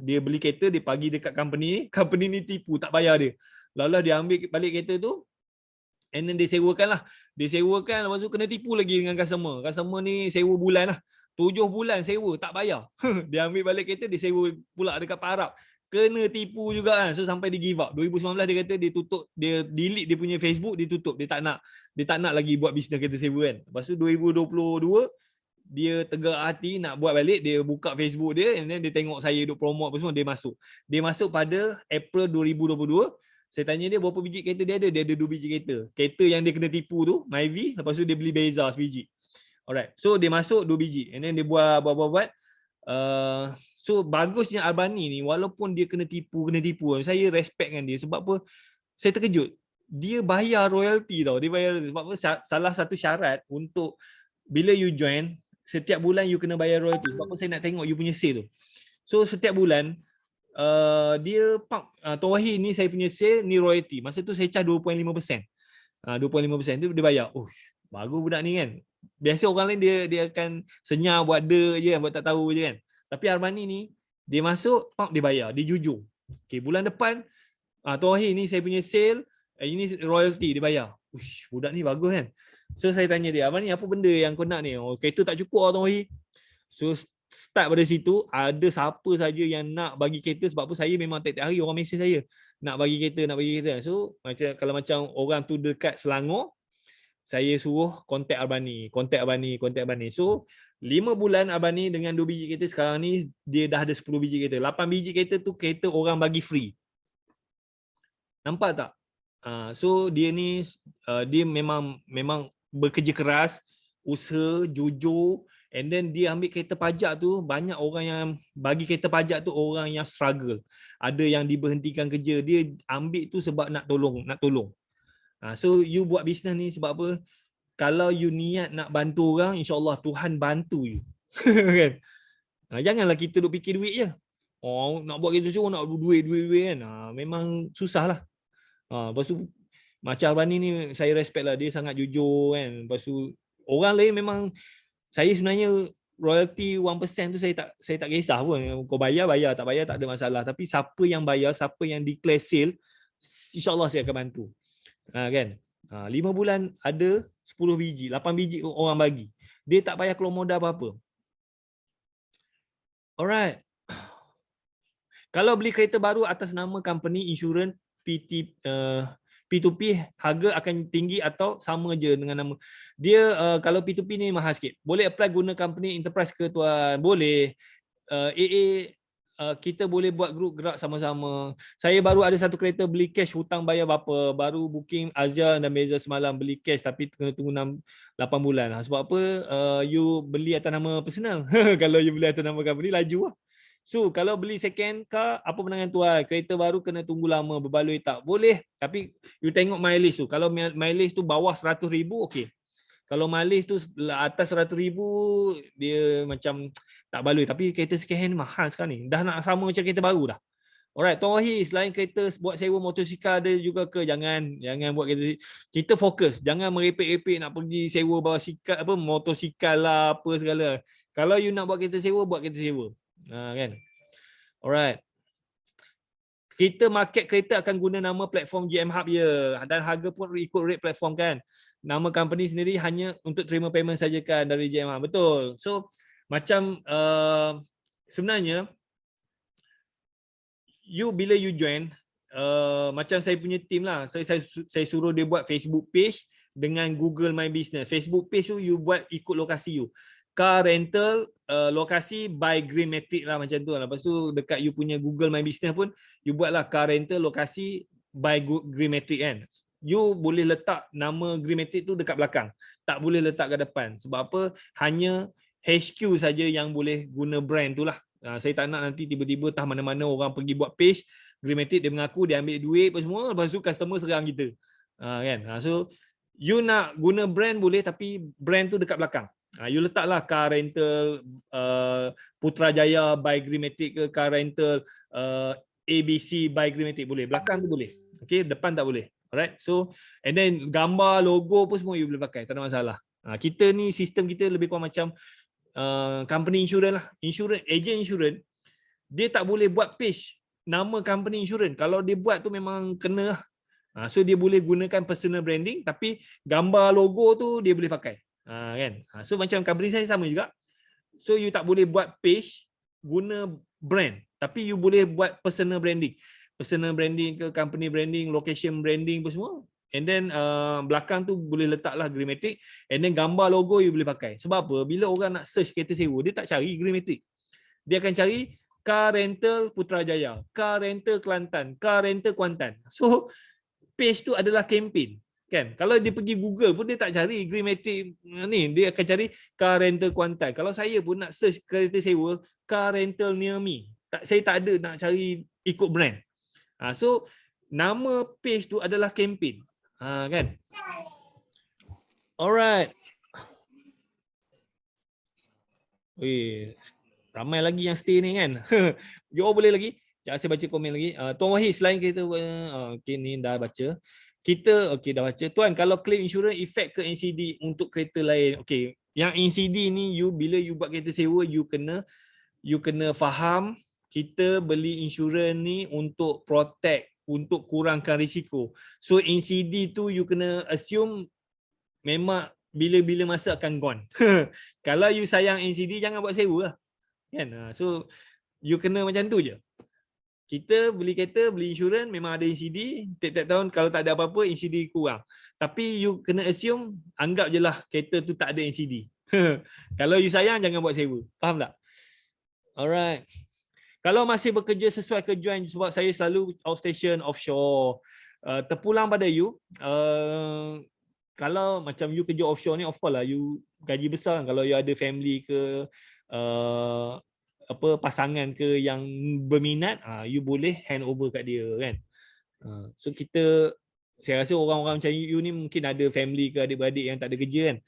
Dia beli kereta, dia pagi dekat company ni tipu, tak bayar dia. Lalu dia ambil balik kereta tu, and then dia sewakan lah. Dia sewakan, lepas tu kena tipu lagi dengan customer. Customer ni sewa bulan lah. 7 bulan sewa, tak bayar. Dia ambil balik kereta, dia sewa pula dekat Pak Arab. Kena tipu juga kan. So sampai dia give up. 2019 dia kata dia tutup, dia delete dia punya Facebook, dia tutup. Dia tak nak lagi buat bisnes kereta sewa kan. Lepas tu 2022, dia tegak hati nak buat balik, dia buka Facebook dia, and then dia tengok saya duk promote apa semua, dia masuk pada April 2022. Saya tanya dia berapa biji kereta dia ada 2 biji kereta yang dia kena tipu tu, Myvi, lepas tu dia beli Beza sebiji. Alright, so dia masuk 2 biji, and then dia buat. So bagusnya Albani ni, walaupun dia kena tipu, saya respect dengan dia. Sebab apa? Saya terkejut, dia bayar royalty tau. Dia bayar, sebab apa? Salah satu syarat untuk bila you join, setiap bulan you kena bayar royalty. Sebab apa? Saya nak tengok you punya sale tu. So setiap bulan dia Tuan Wahid ni saya punya sale ni royalty. Masa tu saya charge 2.5%. 2.5% tu dia bayar. Oh, bagus budak ni kan. Biasa orang lain dia akan senyap buat je kan, buat tak tahu je kan. Tapi Armani ni dia masuk, dia bayar, dia jujur. Okey, bulan depan Tuan Wahid ni saya punya sale, ini royalty dia bayar. Uish, budak ni bagus kan. So saya tanya dia, Abang ni apa benda yang kau nak ni? Kereta tak cukup Tuan Wahid. So start pada situ, ada siapa saja yang nak bagi kereta. Sebab apa, saya memang tiap-tiap hari orang mesej saya nak bagi kereta. So kalau macam orang tu dekat Selangor, saya suruh kontak Albani. So 5 bulan Albani dengan 2 biji kereta, sekarang ni dia dah ada 10 biji kereta. 8 biji kereta tu kereta orang bagi free. Nampak tak? So dia ni dia memang bekerja keras, usaha, jujur, and then dia ambil kereta pajak tu. Banyak orang yang bagi kereta pajak tu orang yang struggle. Ada yang diberhentikan kerja, dia ambil tu sebab nak tolong. So you buat bisnes ni sebab apa? Kalau you niat nak bantu orang, insya-Allah Tuhan bantu you. Kan? Janganlah kita duk fikir duit je. Nak buat kereta sewa nak duit kan. Memang susah lah. Lepas tu macam Albani ni saya respect lah, dia sangat jujur kan. Lepas tu orang lain memang, saya sebenarnya royalty 1% tu saya tak kisah pun. Kau bayar, tak bayar tak ada masalah. Tapi siapa yang bayar, siapa yang declare sale, insya-Allah saya akan bantu. Kan? 5 bulan ada 10 biji, 8 biji orang bagi. Dia tak payah keluar modal apa-apa. Alright. Kalau beli kereta baru atas nama company insurans P2P, harga akan tinggi atau sama je dengan nama dia. Kalau P2P ni mahal sikit. Boleh apply guna company enterprise ke tuan? Boleh. AA kita boleh buat grup gerak sama-sama. Saya baru ada satu kereta beli cash, hutang bayar berapa. Baru booking Azia dan Beza semalam, beli cash tapi kena tunggu 8 bulan. Sebab apa? You beli atas nama personal. Kalau you beli atas nama company, laju lah. So kalau beli second car, apa pandangan tuan? Kereta baru kena tunggu lama, berbaloi tak? Boleh. Tapi you tengok mileage tu. Kalau mileage tu bawah 100,000, okey. Kalau mileage tu atas 100,000, dia macam tak baloi. Tapi kereta second hand mahal sekarang ni. Dah nak sama macam kereta baru dah. Alright, Tuan Wahid, selain kereta buat sewa motosikal ada juga ke? Jangan buat kereta. Kita fokus. Jangan merepek-repek nak pergi sewa basikal, motosikal lah, apa segala. Kalau you nak buat kereta sewa, buat kereta sewa. Kan? Alright. Kita market kereta akan guna nama platform GM Hub ya, dan harga pun ikut rate platform kan. Nama company sendiri hanya untuk terima payment saja kan dari GM Hub. Betul. So macam sebenarnya bila you join, macam saya punya team lah, saya suruh dia buat Facebook page dengan Google My Business. Facebook page tu you buat ikut lokasi you. Car rental lokasi by Green Matrix lah, macam tu lah. Lepas tu dekat you punya Google My Business pun you buatlah car rental lokasi by Green Matrix kan. You boleh letak nama Green Matrix tu dekat belakang, tak boleh letak kat depan. Sebab apa? Hanya HQ saja yang boleh guna brand tu lah. Saya tak nak nanti tiba-tiba entah mana-mana orang pergi buat page Green Matrix, dia mengaku dia ambil duit apa semua, lepas tu customer serang kita. Kan? So you nak guna brand boleh, tapi brand tu dekat belakang. You letaklah car rental Putrajaya by Green Matrix ke, car rental ABC by Green Matrix, boleh. Belakang tu boleh. Okay, depan tak boleh. Alright. So and then gambar, logo pun semua you boleh pakai, tak ada masalah. Kita ni sistem kita lebih kurang macam company insurans lah, agent insurans, dia tak boleh buat page nama company insurans. Kalau dia buat tu memang kena lah. So dia boleh gunakan personal branding, tapi gambar logo tu dia boleh pakai. Kan? So macam company saya sama juga. So you tak boleh buat page guna brand, tapi you boleh buat personal branding. Personal branding ke company branding, location branding pun semua. And then belakang tu boleh letaklah Greenmetric, and then gambar logo you boleh pakai. Sebab apa? Bila orang nak search kereta sewa, dia tak cari Greenmetric. Dia akan cari car rental Putrajaya, car rental Kelantan, car rental Kuantan. So page tu adalah campaign. Kan? Kalau dia pergi Google pun dia tak cari Greenmetric ni, dia akan cari car rental Kuantan. Kalau saya pun nak search kereta sewa, car rental near me, saya tak ada nak cari ikut brand. So nama page tu adalah campaign. Kan? Alright. Ramai lagi yang stay ni kan. You all boleh lagi? Jangan saya baca komen lagi. Tuan Wahid, selain kita okey ni dah baca. Kita okey dah baca. Tuan, kalau claim insurans efek ke NCD untuk kereta lain? Okey, yang NCD ni bila you buat kereta sewa, you kena faham kita beli insurans ni untuk protect, untuk kurangkan risiko. So NCD tu you kena assume memang bila-bila masa akan gone. Kalau you sayang NCD, jangan buat sewa lah. Kan? So you kena macam tu je. Kita beli kereta, beli insurans memang ada NCD, tiap-tiap tahun kalau tak ada apa-apa NCD kurang. Tapi you kena assume, anggap je lah kereta tu tak ada NCD. Kalau you sayang, jangan buat sewa. Faham tak? Alright. Kalau masih bekerja sesuai kerjaan, sebab saya selalu outstation, offshore, terpulang pada you, kalau macam you kerja offshore ni, of course lah you gaji besar. Kalau you ada family ke, pasangan ke yang berminat, you boleh hand over kat dia kan. So saya rasa orang-orang macam you ni mungkin ada family ke adik-beradik yang tak ada kerja kan.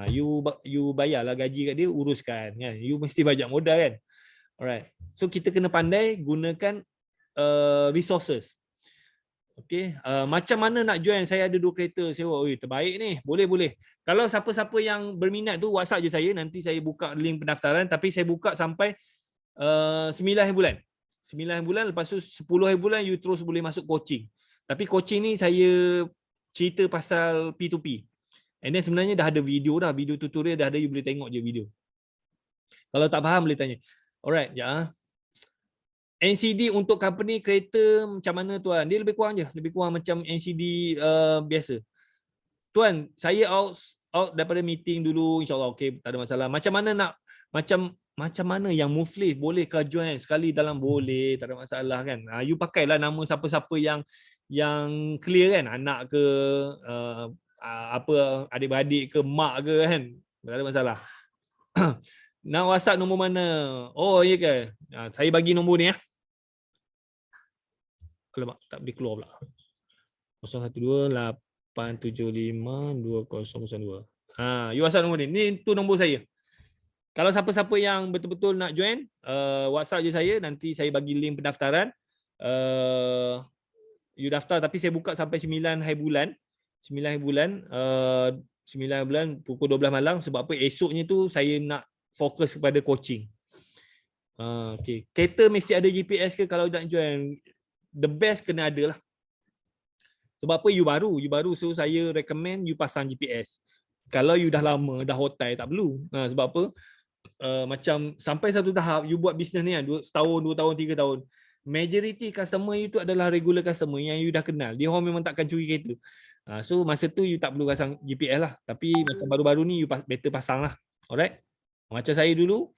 You bayarlah gaji kat dia, uruskan kan. You mesti bajak modal kan. Alright. So kita kena pandai gunakan resources. Okay. Macam mana nak join? Saya ada 2 kereta sewa. Terbaik ni. Boleh. Kalau siapa-siapa yang berminat tu, WhatsApp je saya. Nanti saya buka link pendaftaran. Tapi saya buka sampai 9 bulan. 9 bulan, lepas tu 10 bulan you terus boleh masuk coaching. Tapi coaching ni saya cerita pasal P2P. And then sebenarnya dah ada video tutorial dah ada, you boleh tengok je video. Kalau tak faham boleh tanya. Alright, ya. NCD untuk company kereta macam mana tuan? Dia lebih kurang macam NCD biasa. Tuan, saya out daripada meeting dulu, insyaAllah okey, tak ada masalah. Macam mana yang muflis boleh ke join sekali dalam? Boleh, tak ada masalah kan. You pakailah nama siapa-siapa yang clear kan, anak ke adik-beradik ke, mak ke kan, tak ada masalah. Nak WhatsApp nombor mana? Oh ya ke? Saya bagi nombor ni ya. Alamak, tak boleh keluar pula. 012-875-2002. You WhatsApp nombor ni. Ni tu nombor saya. Kalau siapa-siapa yang betul-betul nak join, WhatsApp je saya, nanti saya bagi link pendaftaran. You daftar, tapi saya buka sampai 9 bulan. 9 bulan pukul 12 malam. Sebab apa? Esoknya tu saya nak fokus kepada coaching. Okay. Kereta mesti ada GPS ke kalau nak join? The best kena ada lah. Sebab apa? You baru. So saya recommend you pasang GPS. Kalau you dah lama, dah hotai, tak perlu. Sebab apa? Macam sampai satu tahap, you buat bisnes ni kan, setahun, 2 tahun, 3 tahun. Majority customer you tu adalah regular customer yang you dah kenal. Dia orang memang takkan curi kereta. So masa tu you tak perlu pasang GPS lah. Tapi macam baru-baru ni you better pasang lah. Alright? Macam saya dulu,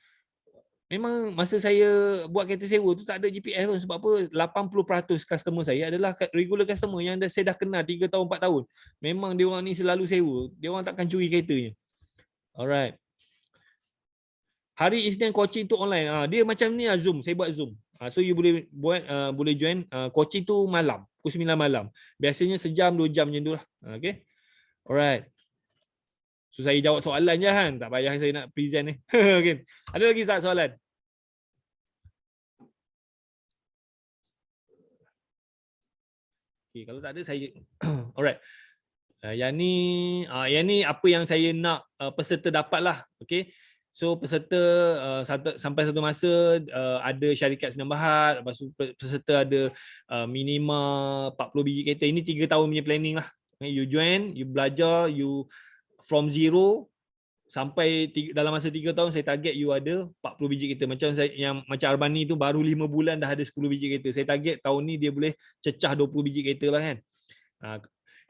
memang masa saya buat kereta sewa tu tak ada GPS pun. Sebab apa? 80% customer saya adalah regular customer yang saya dah kenal 3 tahun, 4 tahun. Memang dia orang ni selalu sewa. Dia orang takkan curi keretanya. Alright. Hari Isnin coaching tu online. Dia macam ni lah, Zoom. Saya buat Zoom. So you boleh join coaching tu malam, pukul 9 malam. Biasanya sejam 2 jam macam tu lah. Okay. Alright. So saya jawab soalan je kan. Tak payah saya nak present ni. Okay. Ada lagi tak soalan? Okay, kalau tak ada saya alright. Yang ni apa yang saya nak peserta dapat lah. Okay. So peserta sampai satu masa ada syarikat Senang Berhad, lepas tu peserta ada minima 40 biji kereta. Ini 3 tahun punya planning lah. You join, you belajar, you from zero sampai dalam masa 3 tahun saya target you ada 40 biji kereta. Macam macam Arbani tu baru 5 bulan dah ada 10 biji kereta. Saya target tahun ni dia boleh cecah 20 biji kereta lah kan.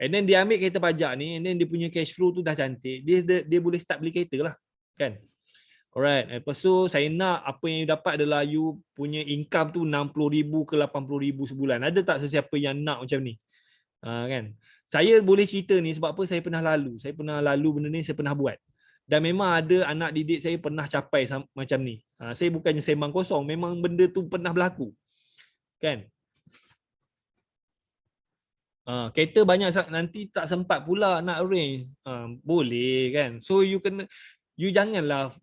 And then dia ambil kereta pajak ni, and then dia punya cash flow tu dah cantik. Dia boleh start beli kereta lah kan. Alright, lepas tu saya nak apa yang you dapat adalah you punya income tu 60,000 ke 80,000 sebulan. Ada tak sesiapa yang nak macam ni? Kan? Saya boleh cerita ni sebab apa? Saya pernah lalu benda ni, saya pernah buat. Dan memang ada anak didik saya pernah capai macam ni. Saya bukannya sembang kosong, memang benda tu pernah berlaku. Kan? Kereta banyak nanti tak sempat pula nak arrange. Boleh kan? So you janganlah,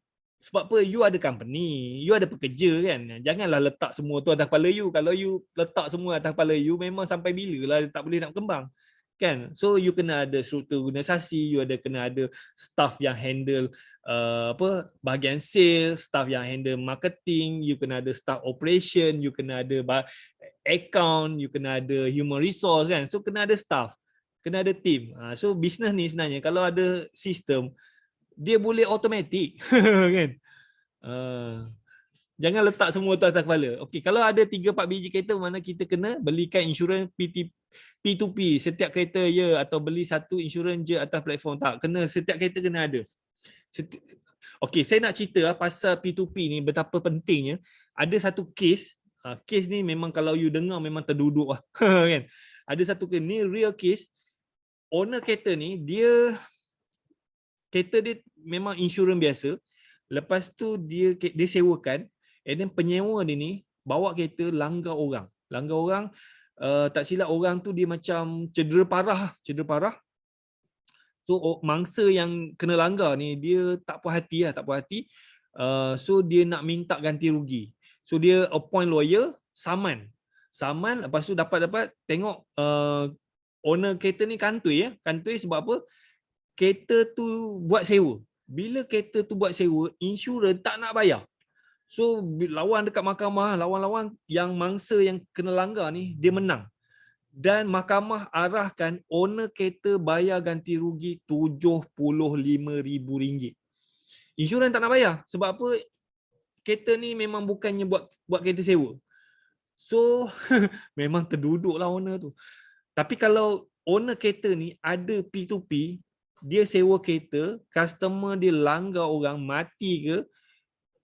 sebab apa, you ada company, you ada pekerja kan. Janganlah letak semua tu atas kepala you. Kalau you letak semua atas kepala you, memang sampai bila lah tak boleh nak kembang. Kan? So you kena ada struktur organisasi, you kena ada staff yang handle bahagian sales, staff yang handle marketing, you kena ada staff operation, you kena ada account, you kena ada human resource kan. So kena ada staff, kena ada team. So business ni sebenarnya kalau ada sistem, dia boleh automatic kan. Jangan letak semua tu atas kepala. Okey, kalau ada 3-4 biji kereta, mana kita kena belikan insurans P2P setiap kereta ya, atau beli satu insurans je atas platform. Tak, kena setiap kereta kena ada. Okey, saya nak cerita pasal P2P ni betapa pentingnya. Ada satu case, case ni memang kalau you dengar memang terduduk lah kan. Ada satu case ni real case. Owner kereta ni kereta dia memang insurans biasa. Lepas tu dia sewakan, and then penyewa dia ni bawa kereta langgar orang. Tak silap orang tu dia macam cedera parah. So mangsa yang kena langgar ni dia tak puas hati. So dia nak minta ganti rugi. So dia appoint lawyer, saman. Lepas tu dapat tengok owner kereta ni kantoi sebab apa? Kereta tu buat sewa. Bila kereta tu buat sewa, insurans tak nak bayar. So lawan dekat mahkamah, lawan yang mangsa yang kena langgar ni, dia menang. Dan mahkamah arahkan owner kereta bayar ganti rugi RM75,000. Insurans tak nak bayar. Sebab apa? Kereta ni memang bukannya buat kereta sewa. So memang terduduklah owner tu. Tapi kalau owner kereta ni ada P2P, dia sewa kereta, customer dia langgar orang, mati ke,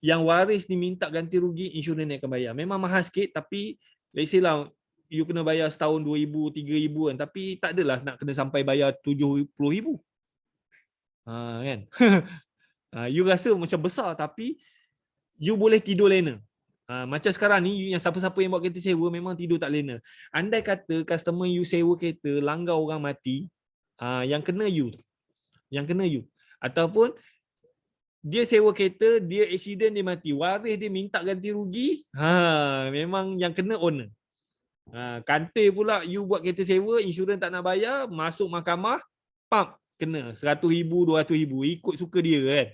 yang waris diminta ganti rugi, insurans ni akan bayar. Memang mahal sikit, tapi let's say lah, you kena bayar setahun 2,000, 3,000 kan, tapi tak adalah nak kena sampai bayar 70,000. Kan? You rasa macam besar, tapi you boleh tidur lena. Macam sekarang ni, yang siapa-siapa yang buat kereta sewa memang tidur tak lena. Andai kata customer you sewa kereta, langgar orang mati, yang kena you. Ataupun dia sewa kereta, dia accident, dia mati, waris dia minta ganti rugi, memang yang kena owner. Kantoi pula you buat kereta sewa, insurans tak nak bayar, masuk mahkamah, kena 100,000, 200,000, ikut suka dia kan.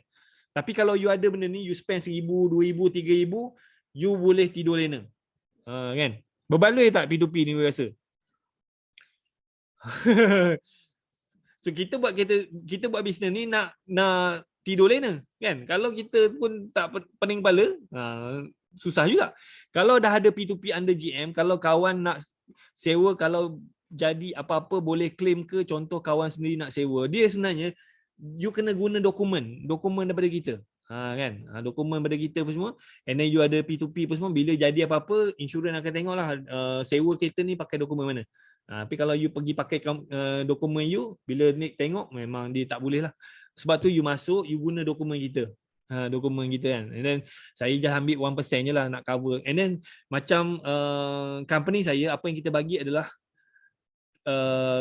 Tapi kalau you ada benda ni, you spend 1,000, 2,000, 3,000, you boleh tidur lena. Kan? Berbaloi tak P2P ni you rasa? So kita buat bisnes ni nak tidur lena kan. Kalau kita pun tak pening kepala, susah juga. Kalau dah ada P2P under GM, kalau kawan nak sewa, kalau jadi apa-apa boleh claim ke, contoh kawan sendiri nak sewa, dia sebenarnya you kena guna dokumen daripada kita. Kan? Dokumen daripada kita apa semua, and then you ada P2P apa semua, bila jadi apa-apa insurans akan tengoklah sewa kereta ni pakai dokumen mana. Tapi kalau you pergi pakai dokumen you, bila Nick tengok memang dia tak boleh lah. Sebab tu you masuk, you guna dokumen kita. Dokumen kita kan. And then saya just ambil 1% je lah nak cover. And then macam company saya, apa yang kita bagi adalah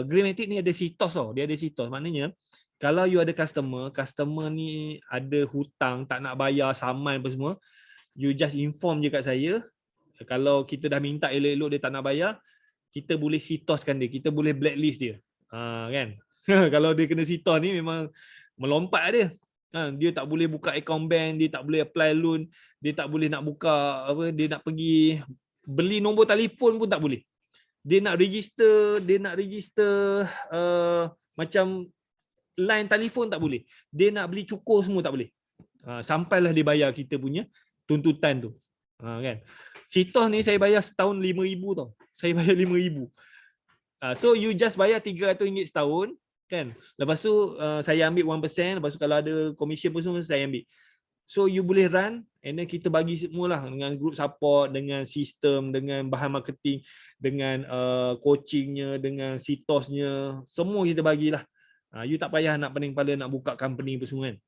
Greenmatic ni ada sitos tau. Dia ada sitos. Maknanya kalau you ada customer ni ada hutang, tak nak bayar, saman apa semua, you just inform je kat saya. Kalau kita dah minta elok-elok dia tak nak bayar, kita boleh sitoskan dia, kita boleh blacklist dia. Kan? Kalau dia kena sitos ni memang melompat dia. Dia tak boleh buka account bank, dia tak boleh apply loan, dia tak boleh nak buka apa, dia nak pergi beli nombor telefon pun tak boleh. Dia nak register macam line telefon tak boleh. Dia nak beli cukur semua tak boleh. Sampailah dia bayar kita punya tuntutan tu. Kan. Sitos ni saya bayar setahun RM5,000 tau. Saya bayar RM5,000. So you just bayar RM300 setahun kan. Lepas tu saya ambil 1%, lepas tu kalau ada commission pun semua saya ambil. So you boleh run and then kita bagi semualah dengan group support, dengan sistem, dengan bahan marketing, dengan coachingnya, dengan sitosnya, semua kita bagilah. You tak payah nak pening kepala nak buka company apa semua kan.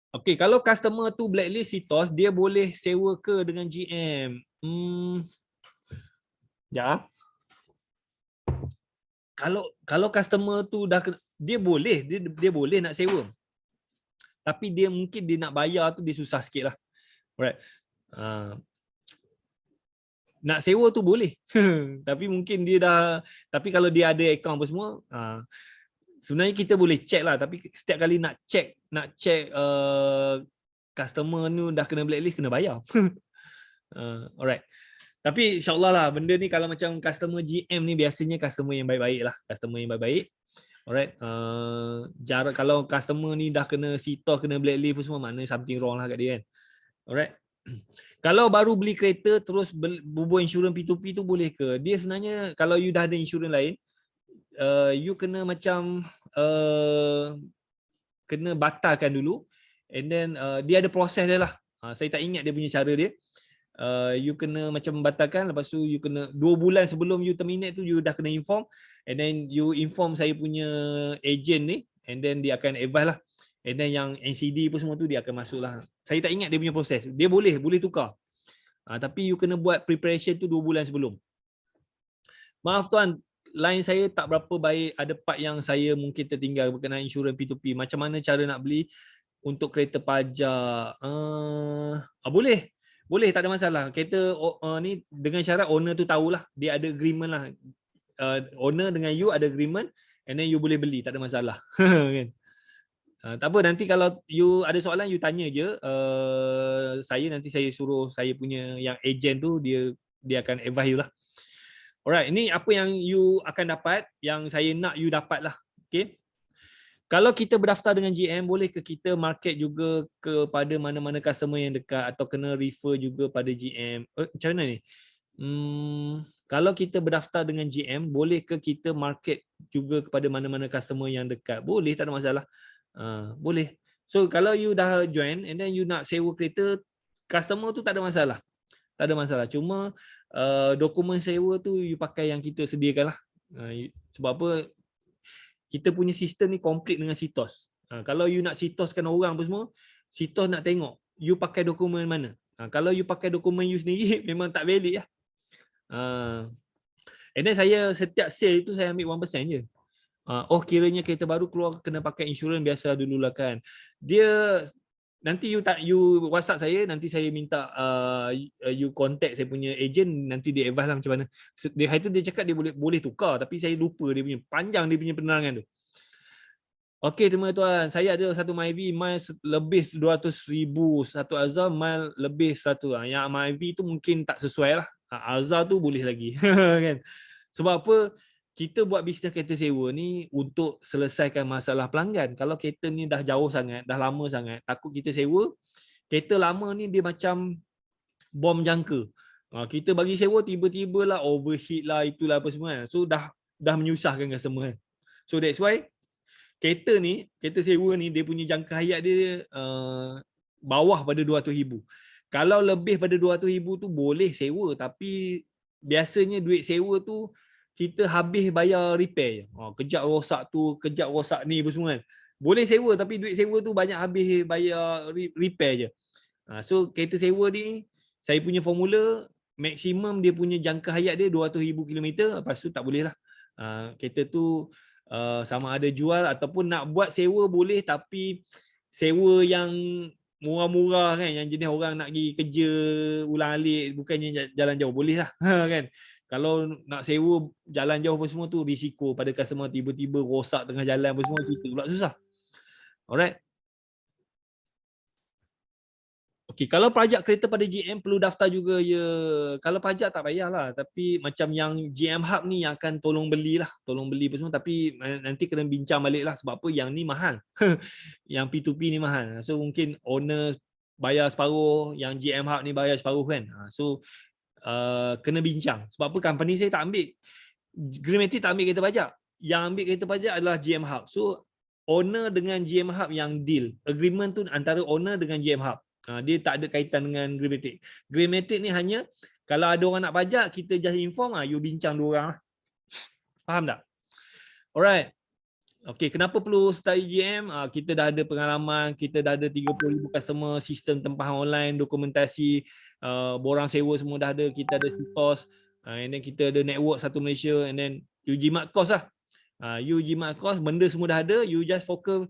Okay, kalau customer tu blacklist sitos, dia boleh sewa ke dengan GM? Ya. Kalau customer tu dah dia boleh nak sewa. Tapi dia mungkin dia nak bayar tu dia susah sikit lah. Alright. Nak sewa tu boleh. Tapi mungkin dia tapi kalau dia ada account apa semua, sebenarnya kita boleh check lah. Tapi setiap kali nak check customer ni dah kena blacklist, kena bayar. Alright. Tapi insyaAllah lah, benda ni kalau macam customer GM ni biasanya customer yang baik-baik lah. Customer yang baik-baik. Alright. Kalau customer ni dah kena sitos, kena blacklist pun semua, maknanya something wrong lah kat dia kan. Alright. Kalau baru beli kereta terus bubuh insurans P2P tu boleh ke? Dia sebenarnya kalau you dah ada insurans lain, you kena macam kena batalkan dulu, and then dia ada proses dia lah. Saya tak ingat dia punya cara dia. You kena macam batalkan, lepas tu you kena 2 bulan sebelum you terminate tu you dah kena inform, and then you inform saya punya agent ni, and then dia akan advise lah, and then yang NCD pun semua tu dia akan masuk lah. Saya tak ingat dia punya proses. Dia boleh tukar, tapi you kena buat preparation tu 2 bulan sebelum. Maaf tuan, line saya tak berapa baik, ada part yang saya mungkin tertinggal berkenaan insurans P2P. Macam mana cara nak beli untuk kereta pajak? Boleh, tak ada masalah. Kereta ni dengan syarat owner tu tahulah, dia ada agreement lah. Owner dengan you ada agreement, and then you boleh beli, tak ada masalah. Kan? Tak apa, nanti kalau you ada soalan you tanya je. Nanti saya suruh saya punya yang agent tu, dia akan advise you lah. Alright, ini apa yang you akan dapat, yang saya nak you dapat lah. Okay. Kalau kita berdaftar dengan GM, boleh ke kita market juga kepada mana-mana customer yang dekat, atau kena refer juga pada GM? Macam mana ni? Kalau kita berdaftar dengan GM, boleh ke kita market juga kepada mana-mana customer yang dekat? Boleh, tak ada masalah. Boleh. So kalau you dah join and then you nak sewa kereta, customer tu tak ada masalah. Tak ada masalah. Cuma dokumen sewa tu you pakai yang kita sediakan lah. Sebab apa? Kita punya sistem ni komplit dengan sitos. Kalau you nak sitoskan orang apa semua, sitos nak tengok you pakai dokumen mana. Kalau you pakai dokumen you sendiri, memang tak valid lah. And then saya setiap sale tu saya ambil 1% je. Kiranya kereta baru keluar kena pakai insurans biasa dululah kan. Dia nanti you WhatsApp saya, nanti saya minta you contact saya punya agent, nanti dia advise lah macam mana. Dia cakap dia boleh tukar, tapi saya lupa dia punya panjang dia punya penerangan tu. Okey terima tuan, saya ada satu Myvi miles lebih 200,000, satu Alza mile lebih 100. Yang Myvi tu mungkin tak sesuai lah. Alza tu boleh lagi. Kan? Sebab apa? Kita buat bisnes kereta sewa ni untuk selesaikan masalah pelanggan. Kalau kereta ni dah jauh sangat, dah lama sangat, takut kita sewa, kereta lama ni dia macam bom jangka. Kita bagi sewa tiba-tiba lah overheat lah, itulah apa semua kan. So dah menyusahkan customer kan. So that's why kereta sewa ni dia punya jangka hayat dia bawah pada 200,000. Kalau lebih pada 200,000 tu boleh sewa, tapi biasanya duit sewa tu kita habis bayar repair je. Kejap rosak tu, kejap rosak ni apa semua kan. Boleh sewa tapi duit sewa tu banyak habis bayar repair je. So kereta sewa ni, saya punya formula, maksimum dia punya jangka hayat dia 200,000 km, lepas tu tak boleh lah. Kereta tu sama ada jual ataupun nak buat sewa boleh, tapi sewa yang murah-murah kan, yang jenis orang nak pergi kerja ulang-alik, bukannya jalan jauh, boleh lah. Kan? Kalau nak sewa jalan jauh apa semua tu risiko pada customer, tiba-tiba rosak tengah jalan apa semua, kita pula susah. Alright. Okey, kalau pajak kereta pada GM perlu daftar juga ya. Kalau pajak tak payahlah, tapi macam yang GM Hub ni yang akan tolong belilah, tolong beli apa semua, tapi nanti kena bincang baliklah sebab apa yang ni mahal. Yang P2P ni mahal. So mungkin owner bayar separuh, yang GM Hub ni bayar separuh kan. So kena bincang. Sebab apa company saya tak ambil, Greenmatic tak ambil kereta pajak. Yang ambil kereta pajak adalah GM Hub. So owner dengan GM Hub yang deal. Agreement tu antara owner dengan GM Hub. Dia tak ada kaitan dengan Greenmatic. Greenmatic ni hanya kalau ada orang nak pajak, kita just inform, you bincang dua orang lah. Faham tak? Alright. Okay, kenapa perlu start GM? Kita dah ada pengalaman, kita dah ada 30,000 customer, sistem tempahan online, dokumentasi, borang sewa semua dah ada, kita ada Sitos, and then kita ada network satu Malaysia, and then you jimat cost lah. You jimat cost, benda semua dah ada, you just fokus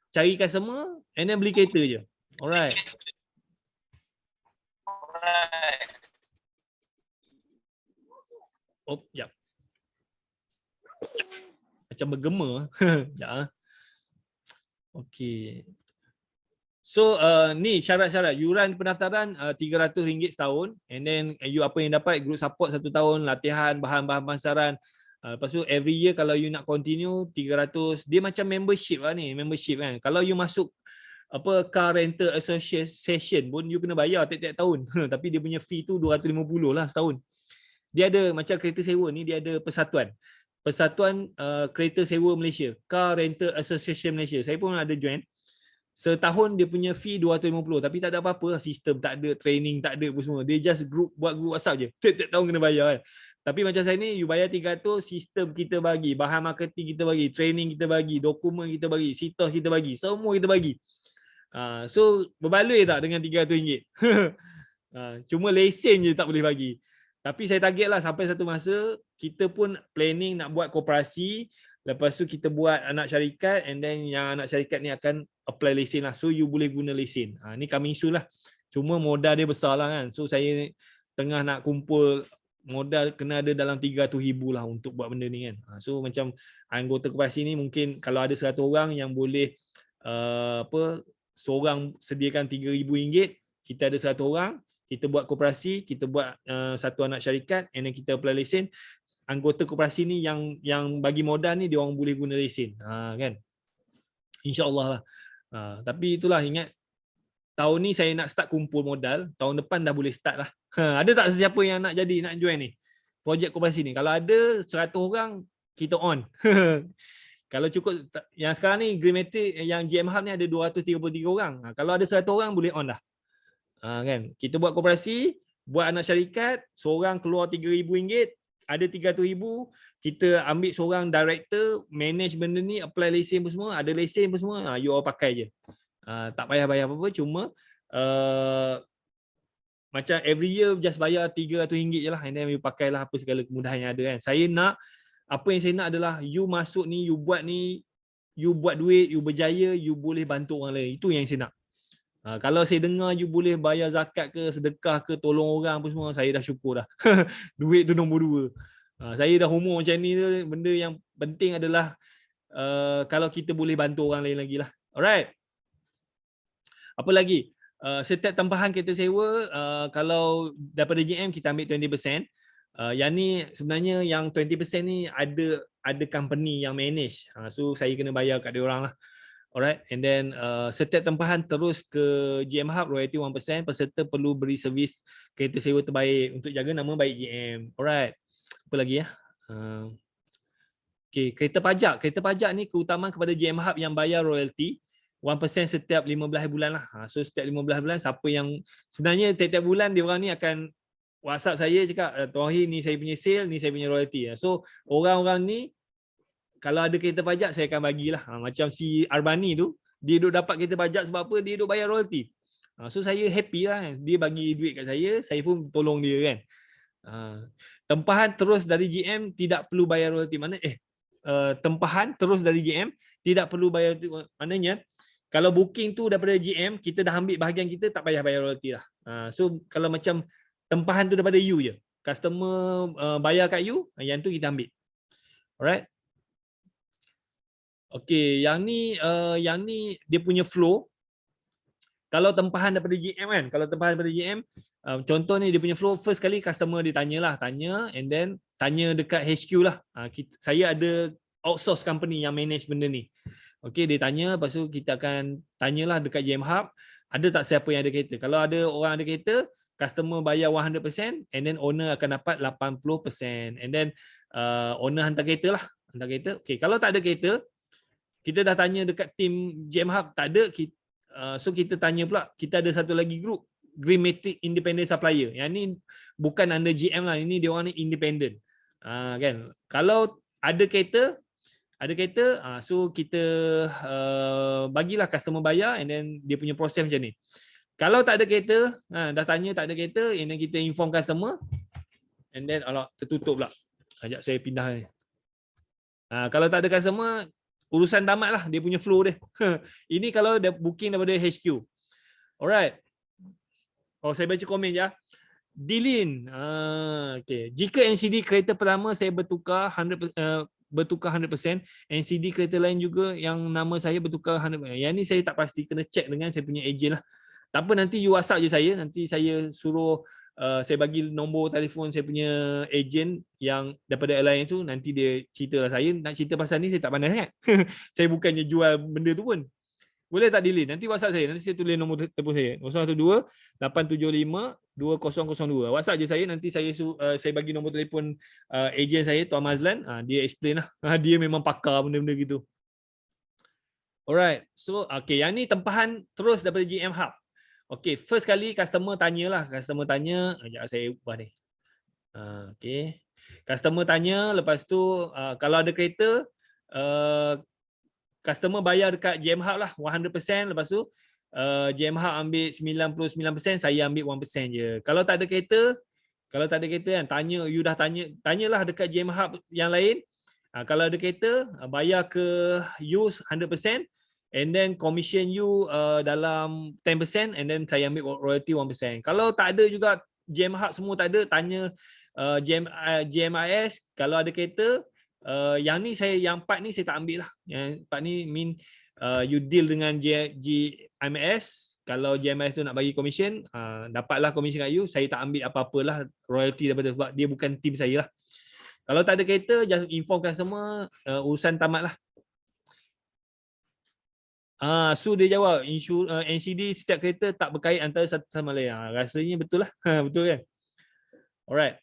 cari customer, and then beli kereta je. Alright. Oh, jap. Macam bergema. Sekejap. Okey. So ni syarat-syarat. Yuran pendaftaran RM300 setahun, and then you apa yang dapat, group support 1 tahun, latihan, bahan-bahan pemasaran. Lepas tu every year kalau you nak continue 300. Dia macam membership lah ni, membership kan. Kalau you masuk apa car rental association pun you kena bayar tiap-tiap tahun. Tapi dia punya fee tu 250 lah setahun. Dia ada macam kereta sewa ni, dia ada persatuan. Persatuan Kereta Sewa Malaysia, Car Rental Association Malaysia. Saya pun ada join. Setahun dia punya fee 250, tapi tak ada apa-apa, sistem tak ada, training tak ada apa semua. Dia just buat group WhatsApp je. Tiap-tiap tahun kena bayar kan. Tapi macam saya ni, you bayar 300, sistem kita bagi, bahan marketing kita bagi, training kita bagi, dokumen kita bagi, sitos kita bagi, semua kita bagi. So berbaloi tak dengan RM300? Cuma lesen je tak boleh bagi. Tapi saya target lah sampai satu masa kita pun planning nak buat koperasi, lepas tu kita buat anak syarikat, and then yang anak syarikat ni akan apply lesen lah. So you boleh guna lesen. Ni coming soon lah. Cuma modal dia besar lah kan. So saya tengah nak kumpul modal, kena ada dalam 300,000 lah untuk buat benda ni kan. So macam anggota koperasi ni mungkin kalau ada 100 orang yang boleh seorang sediakan RM3,000, kita ada 100 orang, kita buat koperasi, kita buat satu anak syarikat, and then kita apply lesen. Anggota koperasi ni yang bagi modal ni dia orang boleh guna lesen, kan? InsyaAllah lah. Tapi itulah, ingat tahun ni saya nak start kumpul modal, tahun depan dah boleh start lah. Ada tak sesiapa yang nak join ni projek koperasi ni? Kalau ada 100 orang, kita on. Kalau cukup, yang sekarang ni Greenmatic yang GM Hub ni ada 233 orang. Kalau ada 100 orang boleh on dah. Kan? Kita buat koperasi, buat anak syarikat, seorang keluar RM3,000, ada RM300,000, kita ambil seorang director, manage benda ni, apply lesen pun semua, ada lesen pun semua, you all pakai je. Tak payah bayar apa-apa, cuma macam every year just bayar RM300 je lah, and then you pakailah apa segala kemudahan yang ada kan. Apa yang saya nak adalah you masuk ni, you buat duit, you berjaya, you boleh bantu orang lain. Itu yang saya nak. Kalau saya dengar you boleh bayar zakat ke, sedekah ke, tolong orang apa semua, saya dah syukur dah. Duit tu nombor 2. Saya dah umur macam ni tu, benda yang penting adalah kalau kita boleh bantu orang lain lagi lah. Alright. Apa lagi? Setiap tempahan kereta sewa, kalau daripada GM kita ambil 20%. Yang ni sebenarnya yang 20% ni ada company yang manage. So saya kena bayar kat dia orang lah. Alright, and then setiap tempahan terus ke GM Hub, royalty 1%. Peserta perlu beri servis kereta sewa terbaik untuk jaga nama baik GM. Alright, apa lagi ya? Okay, kereta pajak. Kereta pajak ni keutamaan kepada GM Hub yang bayar royalty 1% setiap 15 bulan lah. So setiap 15 bulan, siapa yang sebenarnya tiap-tiap bulan dia orang ni akan WhatsApp saya cakap, Tohir ni saya punya sale, ni saya punya royalty. So orang-orang ni kalau ada kereta pajak saya akan bagilah. Macam si Arbani tu, dia duk dapat kereta pajak sebab apa? Dia duk bayar royalty. So saya happy lah. Dia bagi duit kat saya pun tolong dia kan. Tempahan terus dari GM tidak perlu bayar royalty. Tempahan terus dari GM tidak perlu bayar royalty. Maknanya kalau booking tu daripada GM, kita dah ambil bahagian kita, tak payah bayar royalty lah. So kalau macam tempahan tu daripada you je, customer bayar kat you, yang tu kita ambil. Alright. Okay, yang ni dia punya flow. Kalau tempahan daripada GM kan, kalau tempahan daripada GM, contoh ni dia punya flow, first kali customer dia tanya and then tanya dekat HQ lah. Saya ada outsource company yang manage benda ni. Okey, dia tanya, lepas tu kita akan tanyalah dekat GM Hub, ada tak siapa yang ada kereta. Kalau ada orang ada kereta, customer bayar 100% and then owner akan dapat 80% and then owner hantar kereta lah. Hantar kereta. Okey, kalau tak ada kereta, kita dah tanya dekat tim GM Hub, tak ada, so kita tanya pula, kita ada satu lagi group, Green Matrix Independent Supplier. Yang ni bukan under GM lah, ini dia orang ni independent. Kan? Kalau ada kereta, so kita bagilah customer bayar and then dia punya proses macam ni. Kalau tak ada kereta, dah tanya tak ada kereta, and then kita inform customer and then tertutup pula. Sekejap saya pindah ni. Kalau tak ada customer, urusan tamat lah dia punya flow dia. Ini kalau dia booking daripada HQ. Alright. Saya baca komen je. Dilin. Okay. Jika NCD kereta pertama saya bertukar 100%, NCD kereta lain juga yang nama saya bertukar 100%. Yang ni saya tak pasti, kena check dengan saya punya ejen lah. Tak apa, nanti you WhatsApp je saya, nanti saya suruh saya bagi nombor telefon saya punya ejen yang daripada airline tu, nanti dia ceritalah. Saya nak cerita pasal ni saya tak pandai sangat. Saya bukannya jual benda tu pun. Boleh tak delete? Nanti WhatsApp saya, nanti saya tulis nombor telefon saya 012-875-2002. WhatsApp je saya, nanti saya bagi nombor telefon ejen saya, Tuan Mazlan. Dia explain lah. Dia memang pakar benda-benda gitu. Alright, so yang ni tempahan terus daripada GM Hub. Okay, first kali customer tanya, sekejap saya ubah ni. Okay, customer tanya, lepas tu kalau ada kereta, customer bayar dekat GM Hub lah 100%, lepas tu GM Hub ambil 99%, saya ambil 1% je. Kalau tak ada kereta kan, you dah tanyalah dekat GM Hub yang lain. Kalau ada kereta, bayar ke you 100%. And then commission you dalam 10% and then saya ambil royalty 1%. Kalau tak ada juga, GM Hub semua tak ada, tanya GMIS kalau ada kereta. Yang ni yang part ni saya tak ambil lah. Yang part ni you deal dengan GMIS. Kalau GMIS tu nak bagi commission, dapatlah commission kat you. Saya tak ambil apa-apalah royalty daripada, sebab dia bukan tim saya lah. Kalau tak ada kereta, just inform customer, urusan tamat lah. So dia jawab, NCD setiap kereta tak berkait antara satu sama lain. Rasanya betul lah. Betul kan? Alright.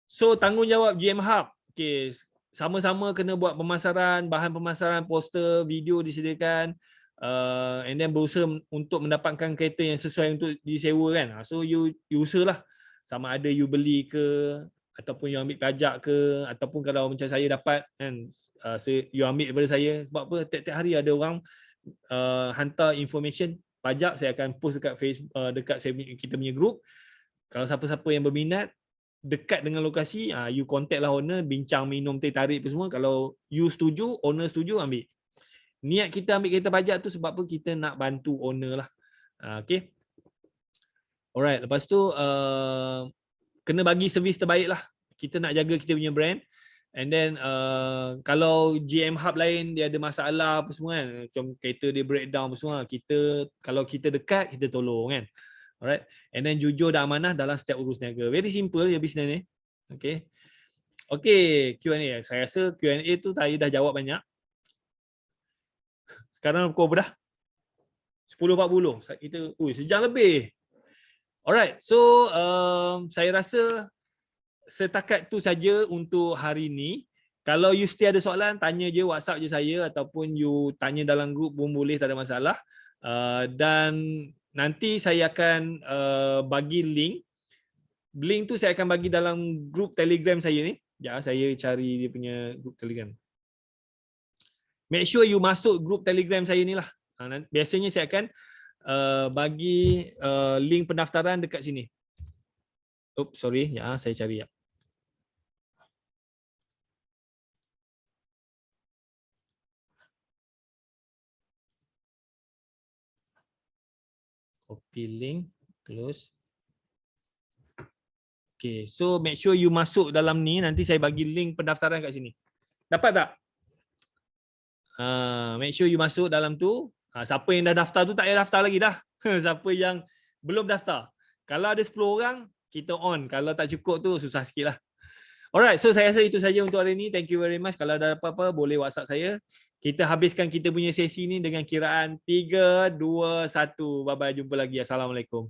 So tanggungjawab GM Hub. Okay, sama-sama kena buat pemasaran, bahan pemasaran, poster, video disediakan, and then berusaha untuk mendapatkan kereta yang sesuai untuk disewa kan. So you usahalah, sama ada you beli ke, ataupun you ambil pajak ke, ataupun kalau macam saya dapat kan, so you ambil daripada saya. Sebab apa, tiap-tiap hari ada orang hantar information pajak, saya akan post dekat Facebook, dekat kita punya group. Kalau siapa-siapa yang berminat dekat dengan lokasi, you contact lah owner, bincang minum teh tarik apa semua. Kalau you setuju, owner setuju, ambil. Niat kita ambil kereta pajak tu sebab apa, kita nak bantu owner lah. Okay. Alright, lepas tu kena bagi servis terbaik lah. Kita nak jaga kita punya brand. And then kalau GM Hub lain dia ada masalah apa semua kan, macam kereta dia breakdown apa semua, kalau kita dekat, kita tolong kan. Alright. And then jujur dan amanah dalam setiap urus niaga. Very simple ya bisnes ni. Okay. Okay, Q&A. Saya rasa Q&A tu saya dah jawab banyak. Sekarang pukul berapa dah? 10.40. Kita sejam lebih. Alright. So saya rasa setakat tu saja untuk hari ni. Kalau you still ada soalan, tanya je, WhatsApp je saya, ataupun you tanya dalam grup pun boleh, tak ada masalah. Dan nanti saya akan bagi link. Link tu saya akan bagi dalam grup Telegram saya ni. Ya, saya cari dia punya grup Telegram. Make sure you masuk grup Telegram saya ni lah. Biasanya saya akan bagi link pendaftaran dekat sini. Oops, sorry. Ya, saya cari ya. Copy link, close. Okay, so make sure you masuk dalam ni. Nanti saya bagi link pendaftaran kat sini. Dapat tak? Make sure you masuk dalam tu. Siapa yang dah daftar tu tak payah daftar lagi dah. Siapa yang belum daftar. Kalau ada 10 orang, kita on. Kalau tak cukup tu susah sikit lah. Alright, so saya rasa itu saja untuk hari ini. Thank you very much. Kalau ada apa-apa, boleh WhatsApp saya. Kita habiskan kita punya sesi ni dengan kiraan 3, 2, 1. Bye-bye. Jumpa lagi. Assalamualaikum.